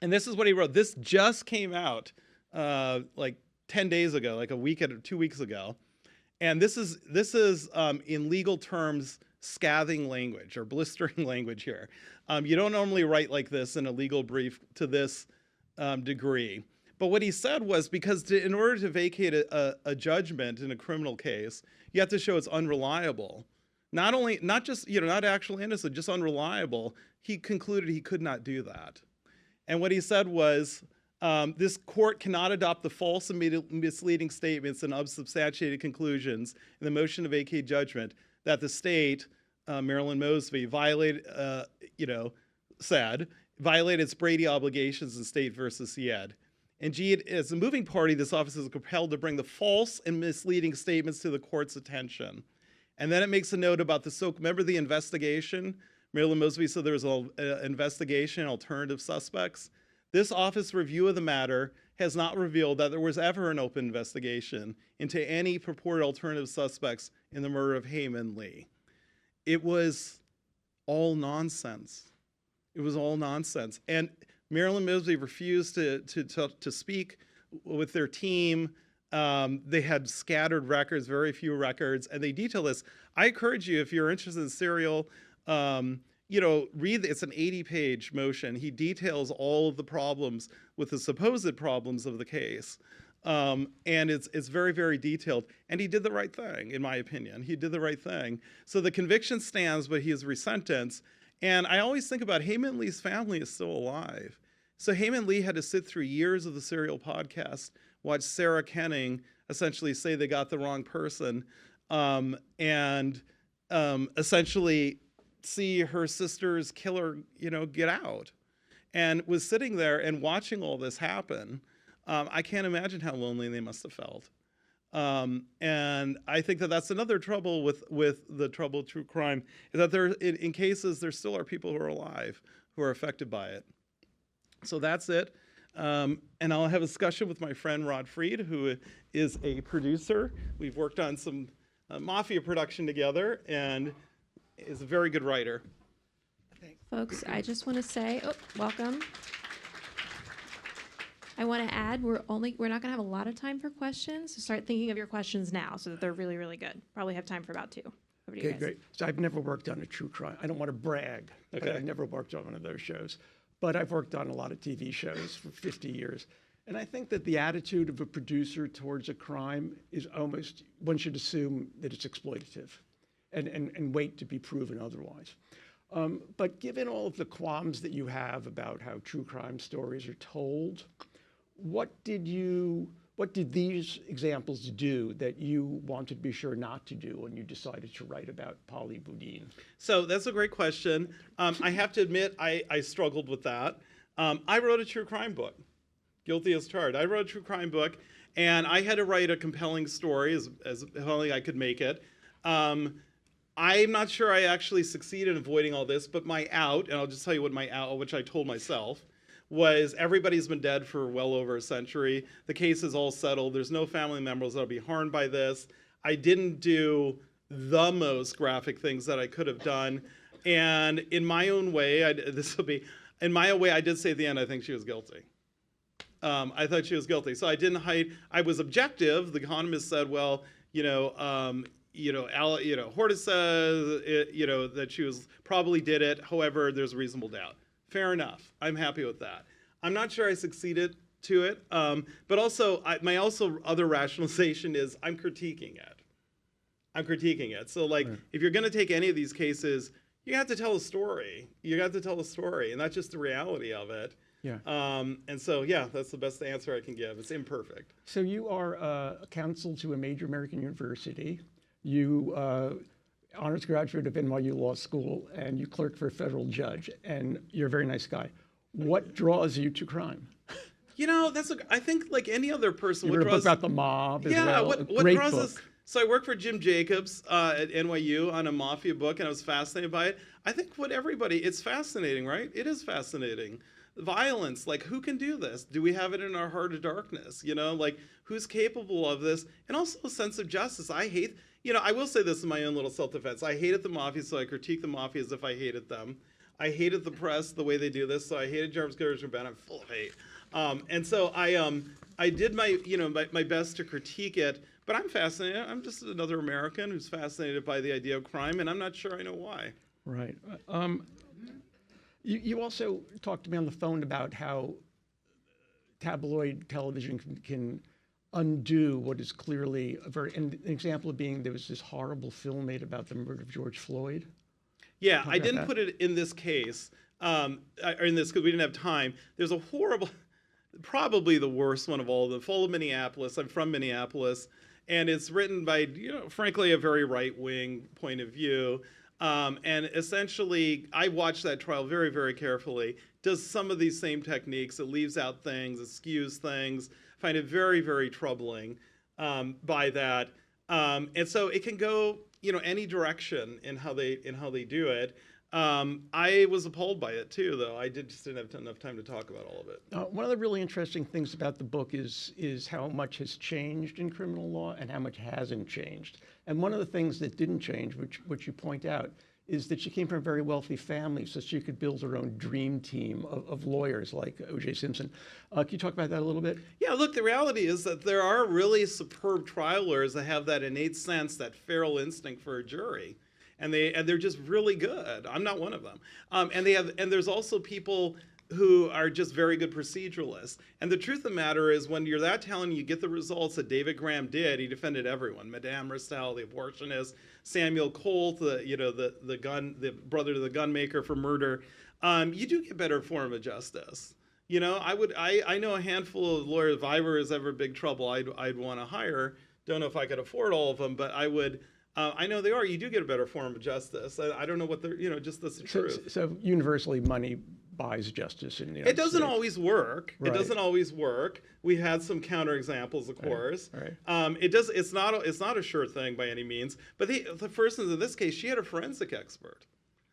And this is what he wrote. This just came out like 10 days ago, like 2 weeks ago. And this is in legal terms, scathing language or blistering language here. You don't normally write like this in a legal brief to this degree. But what he said was, because in order to vacate a judgment in a criminal case, you have to show it's unreliable. Not actual innocent, just unreliable. He concluded he could not do that. And what he said was, This court cannot adopt the false and misleading statements and unsubstantiated conclusions in the motion to vacate judgment that the state, Marilyn Mosby, violated its Brady obligations in State versus Yed. Indeed, as a moving party, this office is compelled to bring the false and misleading statements to the court's attention. And then it makes a note about remember the investigation? Marilyn Mosby said there was an investigation, alternative suspects. This office review of the matter has not revealed that there was ever an open investigation into any purported alternative suspects in the murder of Heyman Lee. It was all nonsense. It was all nonsense. And Marilyn Mosby refused to speak with their team. They had scattered records, very few records, and they detail this. I encourage you, if you're interested in serial, read. It's an 80-page motion. He details all of the problems with the supposed problems of the case, and it's very, very detailed. And he did the right thing, in my opinion. He did the right thing. So the conviction stands, but he is resentenced. And I always think about Heyman Lee's family is still alive. So Heyman Lee had to sit through years of the Serial podcast, watch Sarah Kenning essentially say they got the wrong person, and essentially see her sister's killer, get out, and was sitting there and watching all this happen. I can't imagine how lonely they must have felt. And I think that that's another trouble with the trouble of true crime, is that in cases there still are people who are alive who are affected by it. So that's it. And I'll have a discussion with my friend Rod Freed, who is a producer. We've worked on some Mafia production together and is a very good writer. Folks, I just want to say, welcome. I want to add, we're not going to have a lot of time for questions, so start thinking of your questions now so that they're really, really good. Probably have time for about 2. Over to you Okay, guys. great. So I've never worked on a true crime. I don't want to brag, but Okay. I've never worked on one of those shows. But I've worked on a lot of TV shows for 50 years. And I think that the attitude of a producer towards a crime is almost, one should assume that it's exploitative and wait to be proven otherwise. But given all of the qualms that you have about how true crime stories are told, what did these examples do that you wanted to be sure not to do when you decided to write about Polly Bodine? So that's a great question. I have to admit, I struggled with that. I wrote a true crime book, Guilty as Charged. I wrote a true crime book, and I had to write a compelling story as compelling I could make it. I'm not sure I actually succeeded in avoiding all this, but my out, and I'll just tell you what my out, which I told myself, was everybody's been dead for well over a century. The case is all settled. There's no family members that'll be harmed by this. I didn't do the most graphic things that I could have done. And in my own way, I did say at the end, I think she was guilty. I thought she was guilty. So I didn't hide. I was objective. The economist said, well, Hortis says, that she probably did it. However, there's a reasonable doubt. Fair enough. I'm happy with that. I'm not sure I succeeded to it, but also my other rationalization is I'm critiquing it. So right. If you're going to take any of these cases, you have to tell a story. And that's just the reality of it. Yeah. And so, that's the best answer I can give. It's imperfect. So you are a counsel to a major American university. You honors graduate of NYU Law School, and you clerk for a federal judge, and you're a very nice guy. What draws you to crime? I think like any other person. You wrote a book about the mob as well. What draws us? So I worked for Jim Jacobs at NYU on a mafia book, and I was fascinated by it. I think it's fascinating, right? It is fascinating. Violence, who can do this? Do we have it in our heart of darkness? Who's capable of this? And also a sense of justice. I will say this in my own little self-defense. I hated the mafia, so I critique the mafia as if I hated them. I hated the press, the way they do this, so I hated James Garrett's Ben. I'm full of hate. And so I did my best to critique it, but I'm fascinated. I'm just another American who's fascinated by the idea of crime, and I'm not sure I know why. Right. You also talked to me on the phone about how tabloid television can undo what is clearly an example being there was this horrible film made about the murder of George Floyd. Yeah, I didn't put it in this case, or in this because we didn't have time. There's a horrible, probably the worst one of all. The Full of Minneapolis. I'm from Minneapolis, and it's written by, frankly, a very right-wing point of view. And essentially, I watched that trial very, very carefully. Does some of these same techniques. It leaves out things, it skews things. I find it very, very troubling by that. And so it can go, any direction in how they do it. I was appalled by it too, though. I just didn't have enough time to talk about all of it. One of the really interesting things about the book is how much has changed in criminal law and how much hasn't changed. And one of the things that didn't change, which you point out, is that she came from a very wealthy family, so she could build her own dream team of lawyers like O.J. Simpson. Can you talk about that a little bit? Yeah, look, the reality is that there are really superb trial lawyers that have that innate sense, that feral instinct for a jury. And they're just really good. I'm not one of them. And there's also people who are just very good proceduralists. And the truth of the matter is, when you're that talented, you get the results that David Graham did. He defended everyone: Madame Restell, the abortionist; Samuel Colt, the brother to the gunmaker for murder. You do get better form of justice. I know a handful of lawyers. If I was ever in big trouble, I'd want to hire. Don't know if I could afford all of them, but I would. I know they are. You do get a better form of justice. I don't know what they're, just that's the truth. So universally, money buys justice in the United It doesn't States. always work. Right. It doesn't always work. We had some counterexamples, of course. Right. It's not a sure thing by any means. But the first instance in this case, she had a forensic expert.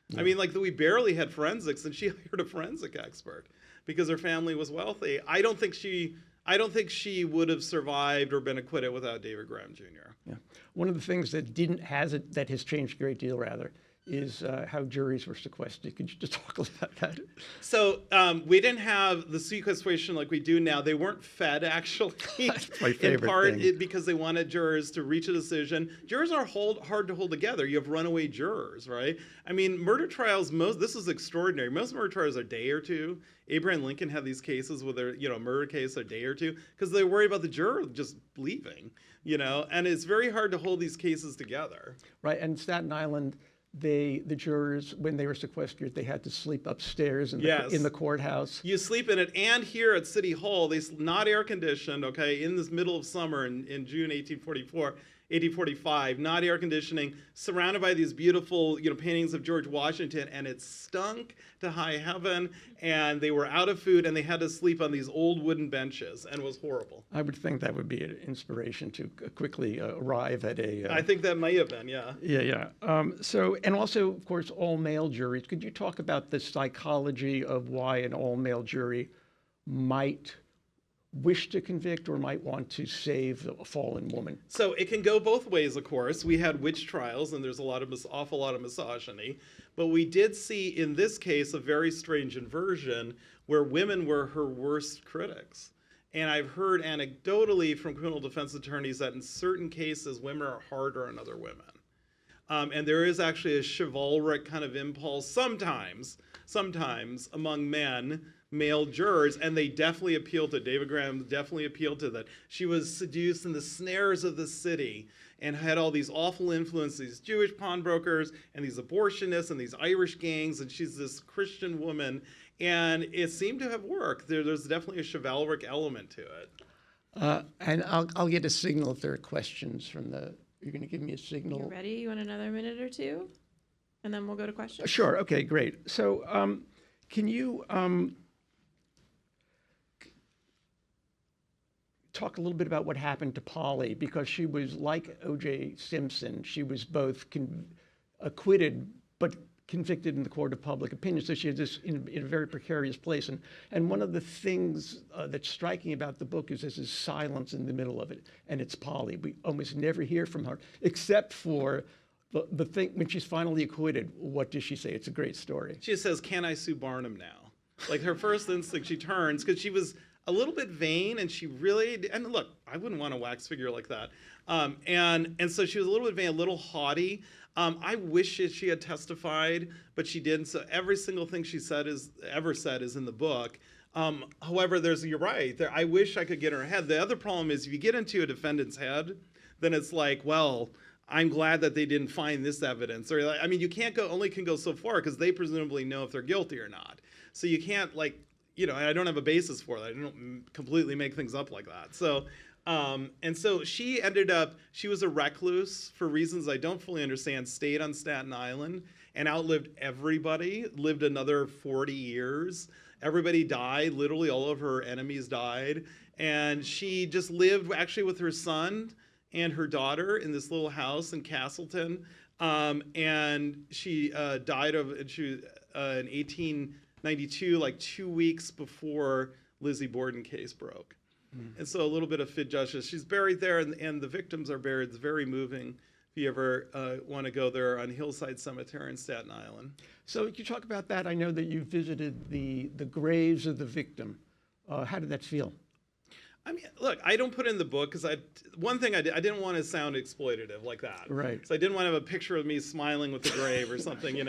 Yeah. I mean, we barely had forensics, and she hired a forensic expert because her family was wealthy. I don't think she would have survived or been acquitted without David Graham Jr. Yeah. One of the things that that has changed a great deal, rather, is how juries were sequestered. Could you just talk a little about that? So we didn't have the sequestration like we do now. They weren't fed, actually. That's my favorite in part thing. because they wanted jurors to reach a decision. Jurors are hard to hold together. You have runaway jurors, right? I mean, murder trials, this is extraordinary. Most murder trials are a day or two. Abraham Lincoln had these cases where they're, murder case a day or two because they're worried about the juror just leaving, and it's very hard to hold these cases together. Right, and Staten Island, the jurors, when they were sequestered, they had to sleep upstairs in the courthouse. You sleep in it, and here at City Hall, not air conditioned, okay, in this middle of summer in June 1845, not air conditioning, surrounded by these beautiful, paintings of George Washington, and it stunk to high heaven, and they were out of food, and they had to sleep on these old wooden benches, and it was horrible. I would think that would be an inspiration to quickly arrive at a... I think that might have been, yeah. Yeah. And also, of course, all-male juries. Could you talk about the psychology of why an all-male jury might wish to convict or might want to save a fallen woman? So it can go both ways, of course. We had witch trials, and there's awful lot of misogyny. But we did see, in this case, a very strange inversion where women were her worst critics. And I've heard anecdotally from criminal defense attorneys that in certain cases, women are harder on other women. And there is actually a chivalric kind of impulse sometimes among male jurors, and they definitely appealed to David Graham, definitely appealed to that. She was seduced in the snares of the city and had all these awful influences, these Jewish pawnbrokers and these abortionists and these Irish gangs, and she's this Christian woman, and it seemed to have worked. There's definitely a chivalric element to it. And I'll get a signal if there are questions from the... You're going to give me a signal? You ready? You want another minute or two? And then we'll go to questions. Sure. Okay, great. So can you talk a little bit about what happened to Polly? Because she was like O.J. Simpson. She was both acquitted but convicted in the court of public opinion. So she was this in a very precarious place. And one of the things that's striking about the book is there's this silence in the middle of it. And it's Polly. We almost never hear from her, except for the thing when she's finally acquitted. What does she say? It's a great story. She says, "Can I sue Barnum now?" Like her first instinct, she turns because she was a little bit vain, and she really, and look, I wouldn't want a wax figure like that. And so she was a little bit vain, a little haughty. I wish she had testified, but she didn't. So every single thing she ever said is in the book. However, you're right. I wish I could get in her head. The other problem is if you get into a defendant's head, then it's like, well, I'm glad that they didn't find this evidence. Or you can't only can go so far because they presumably know if they're guilty or not. So you can't I don't have a basis for that. I don't completely make things up like that. So, and so she was a recluse for reasons I don't fully understand, stayed on Staten Island and outlived everybody, lived another 40 years. Everybody died, literally all of her enemies died. And she just lived actually with her son and her daughter in this little house in Castleton. And she died in 1892, like 2 weeks before Lizzie Borden case broke. And so a little bit of fit justice. She's buried there, and the victims are buried. It's very moving. If you ever want to go there, on Hillside Cemetery in Staten Island. So you talk about that. I know that you visited the graves of the victim. How did that feel? I mean, look, I don't put in the book because one thing I didn't want to sound exploitative like that. Right. So I didn't want to have a picture of me smiling with the grave or something,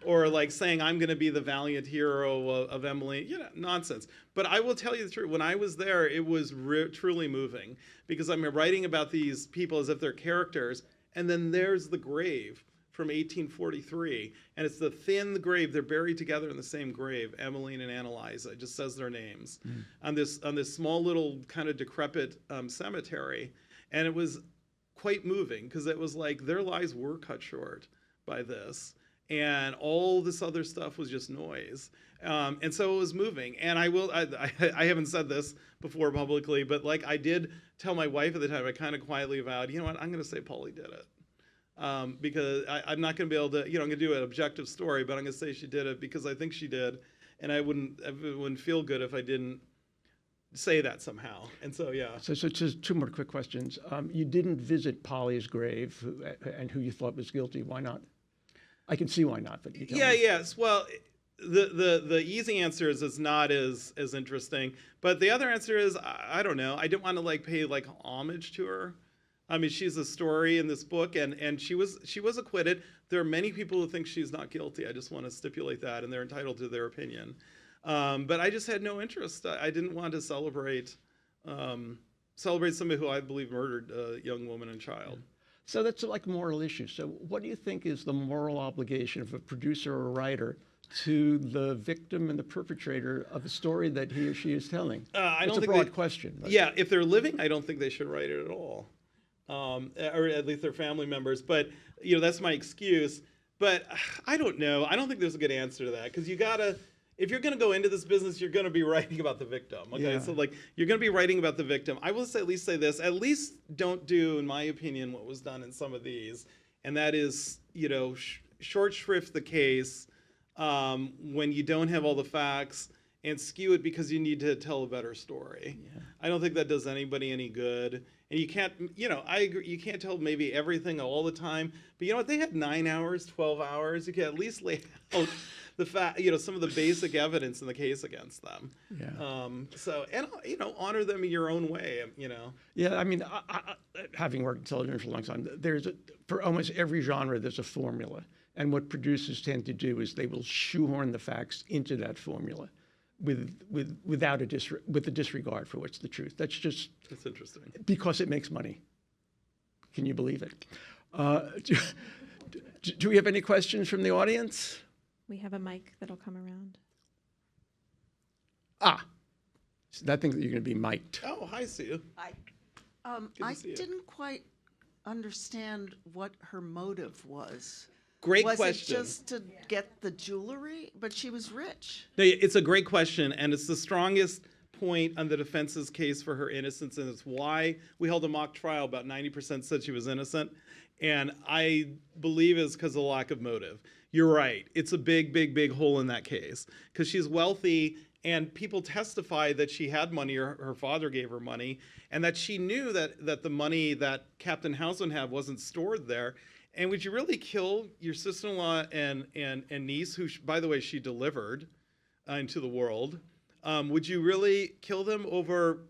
or like saying I'm going to be the valiant hero of Emily, nonsense. But I will tell you the truth. When I was there, it was truly moving because I'm writing about these people as if they're characters, and then there's the grave from 1843, and it's the thin grave. They're buried together in the same grave, Emeline and Eliza. It just says their names on this small little kind of decrepit cemetery, and it was quite moving because it was like their lives were cut short by this, and all this other stuff was just noise, and so it was moving. And I haven't said this before publicly, but like I did tell my wife at the time, I kind of quietly vowed, you know what, I'm going to say Polly did it. Because I'm not going to be able to, I'm going to do an objective story, but I'm going to say she did it because I think she did, and it wouldn't feel good if I didn't say that somehow. And so, yeah. So just two more quick questions. You didn't visit Polly's grave, and who you thought was guilty. Why not? I can see why not, but you tell me. Yes. Well, the easy answer is it's not as interesting, but the other answer is I don't know. I didn't want to pay homage to her. I mean, she's a story in this book, and she was acquitted. There are many people who think she's not guilty. I just want to stipulate that, and they're entitled to their opinion. But I just had no interest. I didn't want to celebrate somebody who I believe murdered a young woman and child. So that's like a moral issue. So what do you think is the moral obligation of a producer or a writer to the victim and the perpetrator of a story that he or she is telling? I don't think it's a broad question. But. Yeah, if they're living, I don't think they should write it at all. Or at least their family members. But, that's my excuse. But I don't know. I don't think there's a good answer to that because if you're going to go into this business, you're going to be writing about the victim. Okay, yeah. So you're going to be writing about the victim. I will at least say this: at least don't do, in my opinion, what was done in some of these, and that is, short shrift the case when you don't have all the facts and skew it because you need to tell a better story. Yeah. I don't think that does anybody any good. And you can't, I agree, you can't tell maybe everything all the time, but you know what, they had 9 hours, 12 hours, you can at least lay out the fact, some of the basic evidence in the case against them. Yeah. Honor them in your own way, Yeah, I mean, I, having worked in television for a long time, for almost every genre, there's a formula. And what producers tend to do is they will shoehorn the facts into that formula. With the disregard for what's the truth. That's interesting. Because it makes money. Can you believe it? Do we have any questions from the audience? We have a mic that'll come around. So that thinks that you're going to be mic'd. Oh, hi, Sue. I didn't quite understand what her motive was. Great question. Was it just to get the jewelry? But she was rich. No, it's a great question, and it's the strongest point on the defense's case for her innocence, and it's why we held a mock trial. About 90% said she was innocent, and I believe it's because of lack of motive. You're right. It's a big, big, big hole in that case because she's wealthy, and people testify that she had money, or her father gave her money, and that she knew that the money that Captain Houseman had wasn't stored there. And would you really kill your sister-in-law and niece, who, by the way, she delivered into the world? Would you really kill them over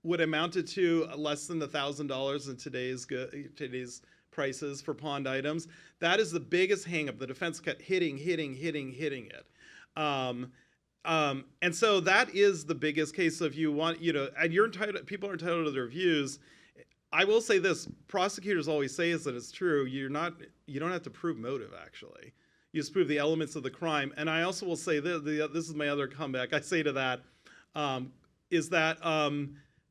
what amounted to less than $1,000 in today's prices for pawned items? That is the biggest hang-up. The defense kept hitting it. And so that is the biggest case. So if you want, and you're entitled, people are entitled to their views. I will say this: prosecutors always say is that it's true. You don't have to prove motive. Actually, you just prove the elements of the crime. And I also will say this is my other comeback. I say to that, is that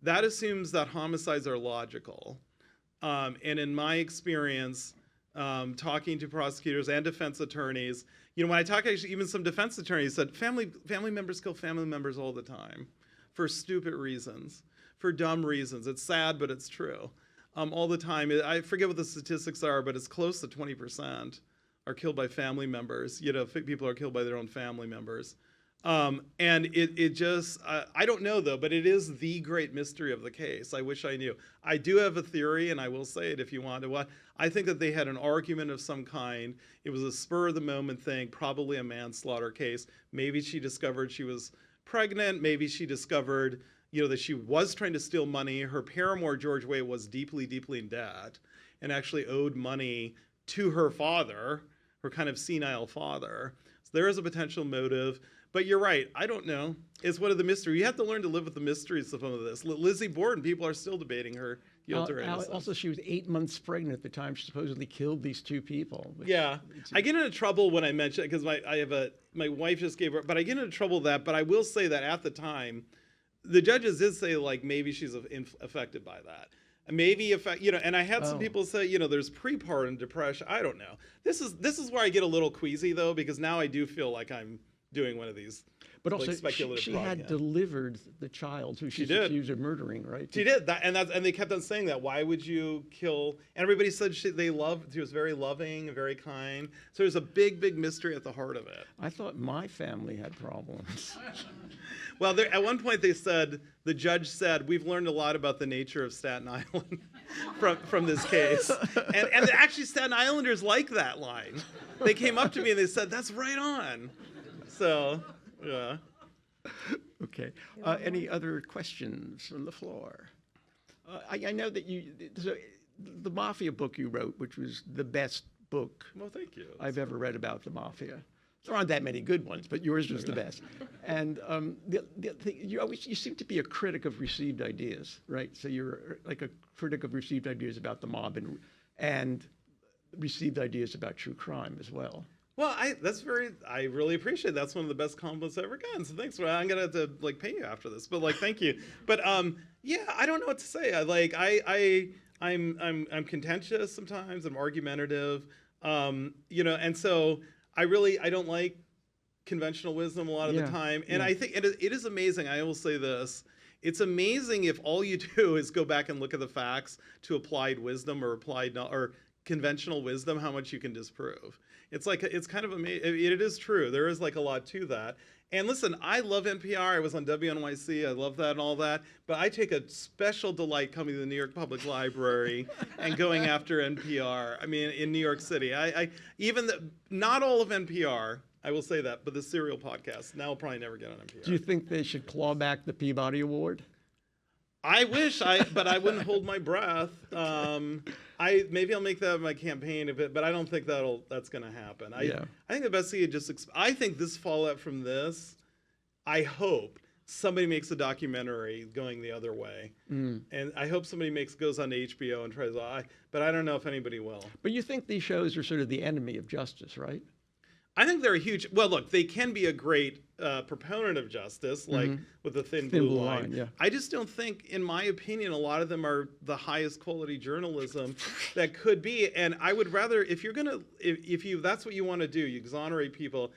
that assumes that homicides are logical. And in my experience, talking to prosecutors and defense attorneys, when I talk, actually, even some defense attorneys said family members kill family members all the time for stupid reasons, for dumb reasons. It's sad, but it's true. All the time. I forget what the statistics are, but it's close to 20% are killed by family members. People are killed by their own family members. And it just, I don't know though, but it is the great mystery of the case. I wish I knew. I do have a theory, and I will say it if you want to. I think that they had an argument of some kind. It was a spur of the moment thing, probably a manslaughter case. Maybe she discovered she was pregnant. Maybe she discovered that she was trying to steal money. Her paramour, George Way, was deeply, deeply in debt and actually owed money to her father, her kind of senile father. So there is a potential motive. But you're right. I don't know. It's one of the mysteries. You have to learn to live with the mysteries of some of this. Lizzie Borden, people are still debating her guilt or innocence. Also, she was 8 months pregnant at the time she supposedly killed these two people. Yeah. I get into trouble when I mention it because my wife just gave her, but I get into trouble with that. But I will say that at the time, the judges did say maybe she's affected by that. Maybe and I had some people say, there's prepartum depression. I don't know. This is where I get a little queasy though, because now I do feel like I'm doing one of these. But also, she had delivered the child who she's accused of murdering, right? She did that, and they kept on saying that. Why would you kill? And everybody said she was very loving and very kind. So there's a big, big mystery at the heart of it. I thought my family had problems. Well, at one point the judge said, we've learned a lot about the nature of Staten Island from this case. And actually Staten Islanders like that line. They came up to me and they said, that's right on. So, yeah. Okay. Any other questions from the floor? I know that the Mafia book you wrote, which was the best book thank you. I've ever read about the Mafia. There aren't that many good ones, but yours was the best. And you seem to be a critic of received ideas, right? So you're like a critic of received ideas about the mob and received ideas about true crime as well. Well, I really appreciate it. That's one of the best compliments I've ever gotten. So thanks. I'm gonna have to pay you after this. But thank you. But yeah, I don't know what to say. I'm contentious sometimes. I'm argumentative. And so I don't like conventional wisdom a lot of the time. And I think it is amazing. I will say this. It's amazing if all you do is go back and look at the facts to applied wisdom or conventional wisdom, how much you can disprove. It's kind of amazing. It is true. There is a lot to that. And listen, I love NPR. I was on WNYC. I love that and all that. But I take a special delight coming to the New York Public Library and going after NPR. I mean, in New York City. Not all of NPR, I will say that, but the serial podcast now will probably never get on NPR. Do you think they should claw back the Peabody Award? I wish, but I wouldn't hold my breath. Maybe I'll make that my campaign a bit, but I don't think that's going to happen. I think the best thing is I think this fallout from this, I hope somebody makes a documentary going the other way, and I hope somebody goes on to HBO and tries. But I don't know if anybody will. But you think these shows are sort of the enemy of justice, right? I think they're a huge. Well, look, they can be a great proponent of justice, with the thin blue line. Yeah. I just don't think, in my opinion, a lot of them are the highest quality journalism that could be. And I would rather, if that's what you want to do, you exonerate people.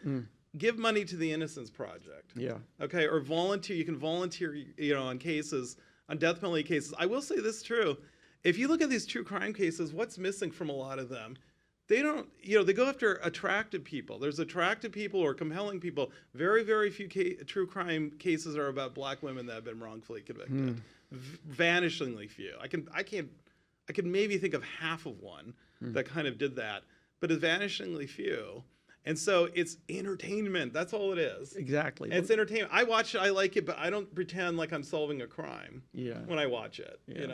Give money to the Innocence Project. Yeah. Okay, or volunteer. You can volunteer, on cases, on death penalty cases. I will say this true. If you look at these true crime cases, what's missing from a lot of them? They don't, they go after attractive people. There's attractive people or compelling people. Very, very few true crime cases are about black women that have been wrongfully convicted. Vanishingly few. I can maybe think of half of one that kind of did that, but it's vanishingly few. And so it's entertainment. That's all it is. Exactly. And it's entertainment. I watch it. I like it, but I don't pretend like I'm solving a crime when I watch it. Yeah.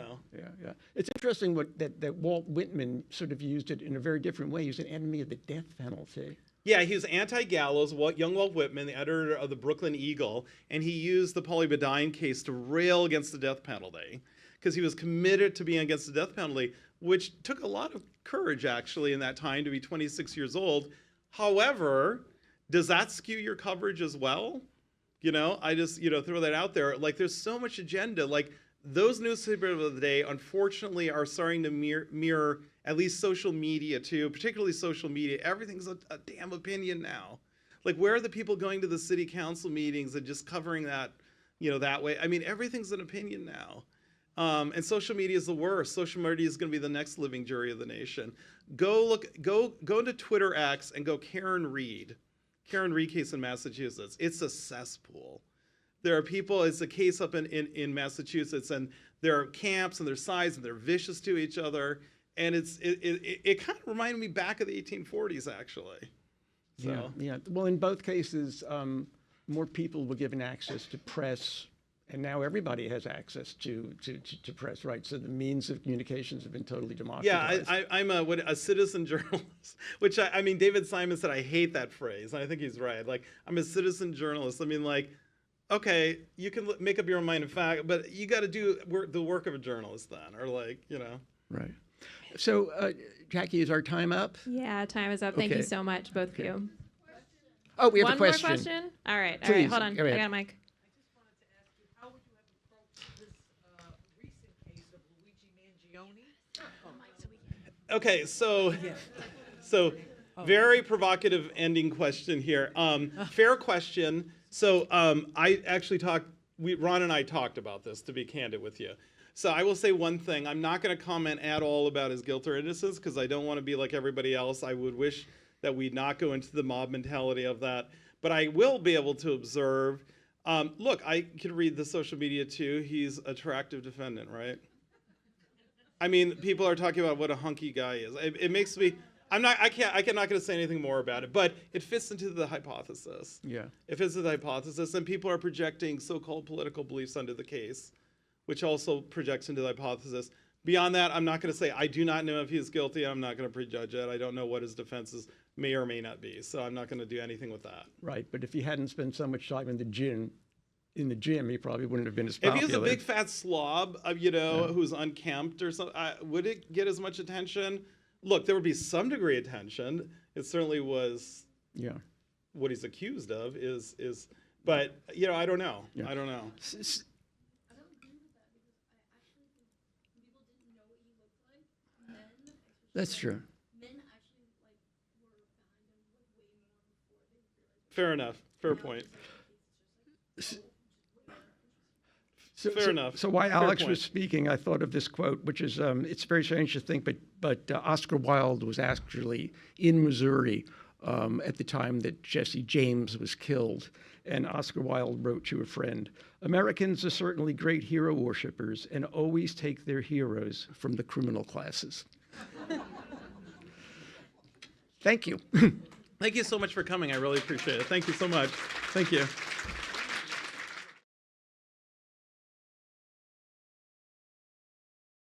It's interesting that Walt Whitman sort of used it in a very different way. He was an enemy of the death penalty. Yeah, he was anti-gallows, young Walt Whitman, the editor of the Brooklyn Eagle, and he used the Polly Bodine case to rail against the death penalty because he was committed to being against the death penalty, which took a lot of courage, actually, in that time to be 26 years old. However, does that skew your coverage as well? I just, throw that out there. Like, there's so much agenda. Like, those newspapers of the day, unfortunately, are starting to mirror at least social media, too, particularly social media. Everything's a damn opinion now. Like, where are the people going to the city council meetings and just covering that, that way? I mean, everything's an opinion now. And social media is the worst. Social media is going to be the next living jury of the nation. Go into Twitter X and go Karen Reed case in Massachusetts. It's a cesspool. There are people, it's a case up in Massachusetts, and there are camps and there's sides and they're vicious to each other. And it kind of reminded me back of the 1840s, actually. So. Yeah. Well, in both cases, more people were given access to press, and now everybody has access to press, right? So the means of communications have been totally democratized. Yeah, I'm a citizen journalist, which I mean, David Simon said, I hate that phrase, and I think he's right. Like, I'm a citizen journalist. I mean, like, okay, you can make up your own mind in fact, but you got to do the work of a journalist then, or like, Right. So, Jackie, is our time up? Yeah, time is up. Thank you so much, both of you. Oh, we have One a question. more question? All right, Please, hold on. go ahead. I got a mic. Okay, so very provocative ending question here. Fair question. So I actually Ron and I talked about this, to be candid with you. So I will say one thing. I'm not going to comment at all about his guilt or innocence because I don't want to be like everybody else. I would wish that we not go into the mob mentality of that. But I will be able to observe. Look, I can read the social media too. He's an attractive defendant, right? I mean, people are talking about what a hunky guy is. It makes me. I'm not going to say anything more about it, but it fits into the hypothesis. Yeah. It fits into the hypothesis, and people are projecting so-called political beliefs under the case, which also projects into the hypothesis. Beyond that, I'm not going to say I do not know if he is guilty. I'm not going to prejudge it. I don't know what his defenses may or may not be, so I'm not going to do anything with that. Right, but if he hadn't spent so much time in the gym, he probably wouldn't have been as popular. If he was a big fat slob, who's unkempt or something, would it get as much attention? Look, there would be some degree of attention. It certainly was. Yeah. What he's accused of is, but I don't know. Yeah. I don't know. That's true. Fair enough. Fair point. Fair enough. So while Fair Alex point. was speaking, I thought of this quote, which is, it's very strange to think, but Oscar Wilde was actually in Missouri at the time that Jesse James was killed. And Oscar Wilde wrote to a friend, Americans are certainly great hero worshippers and always take their heroes from the criminal classes. Thank you. Thank you so much for coming. I really appreciate it. Thank you so much. Thank you.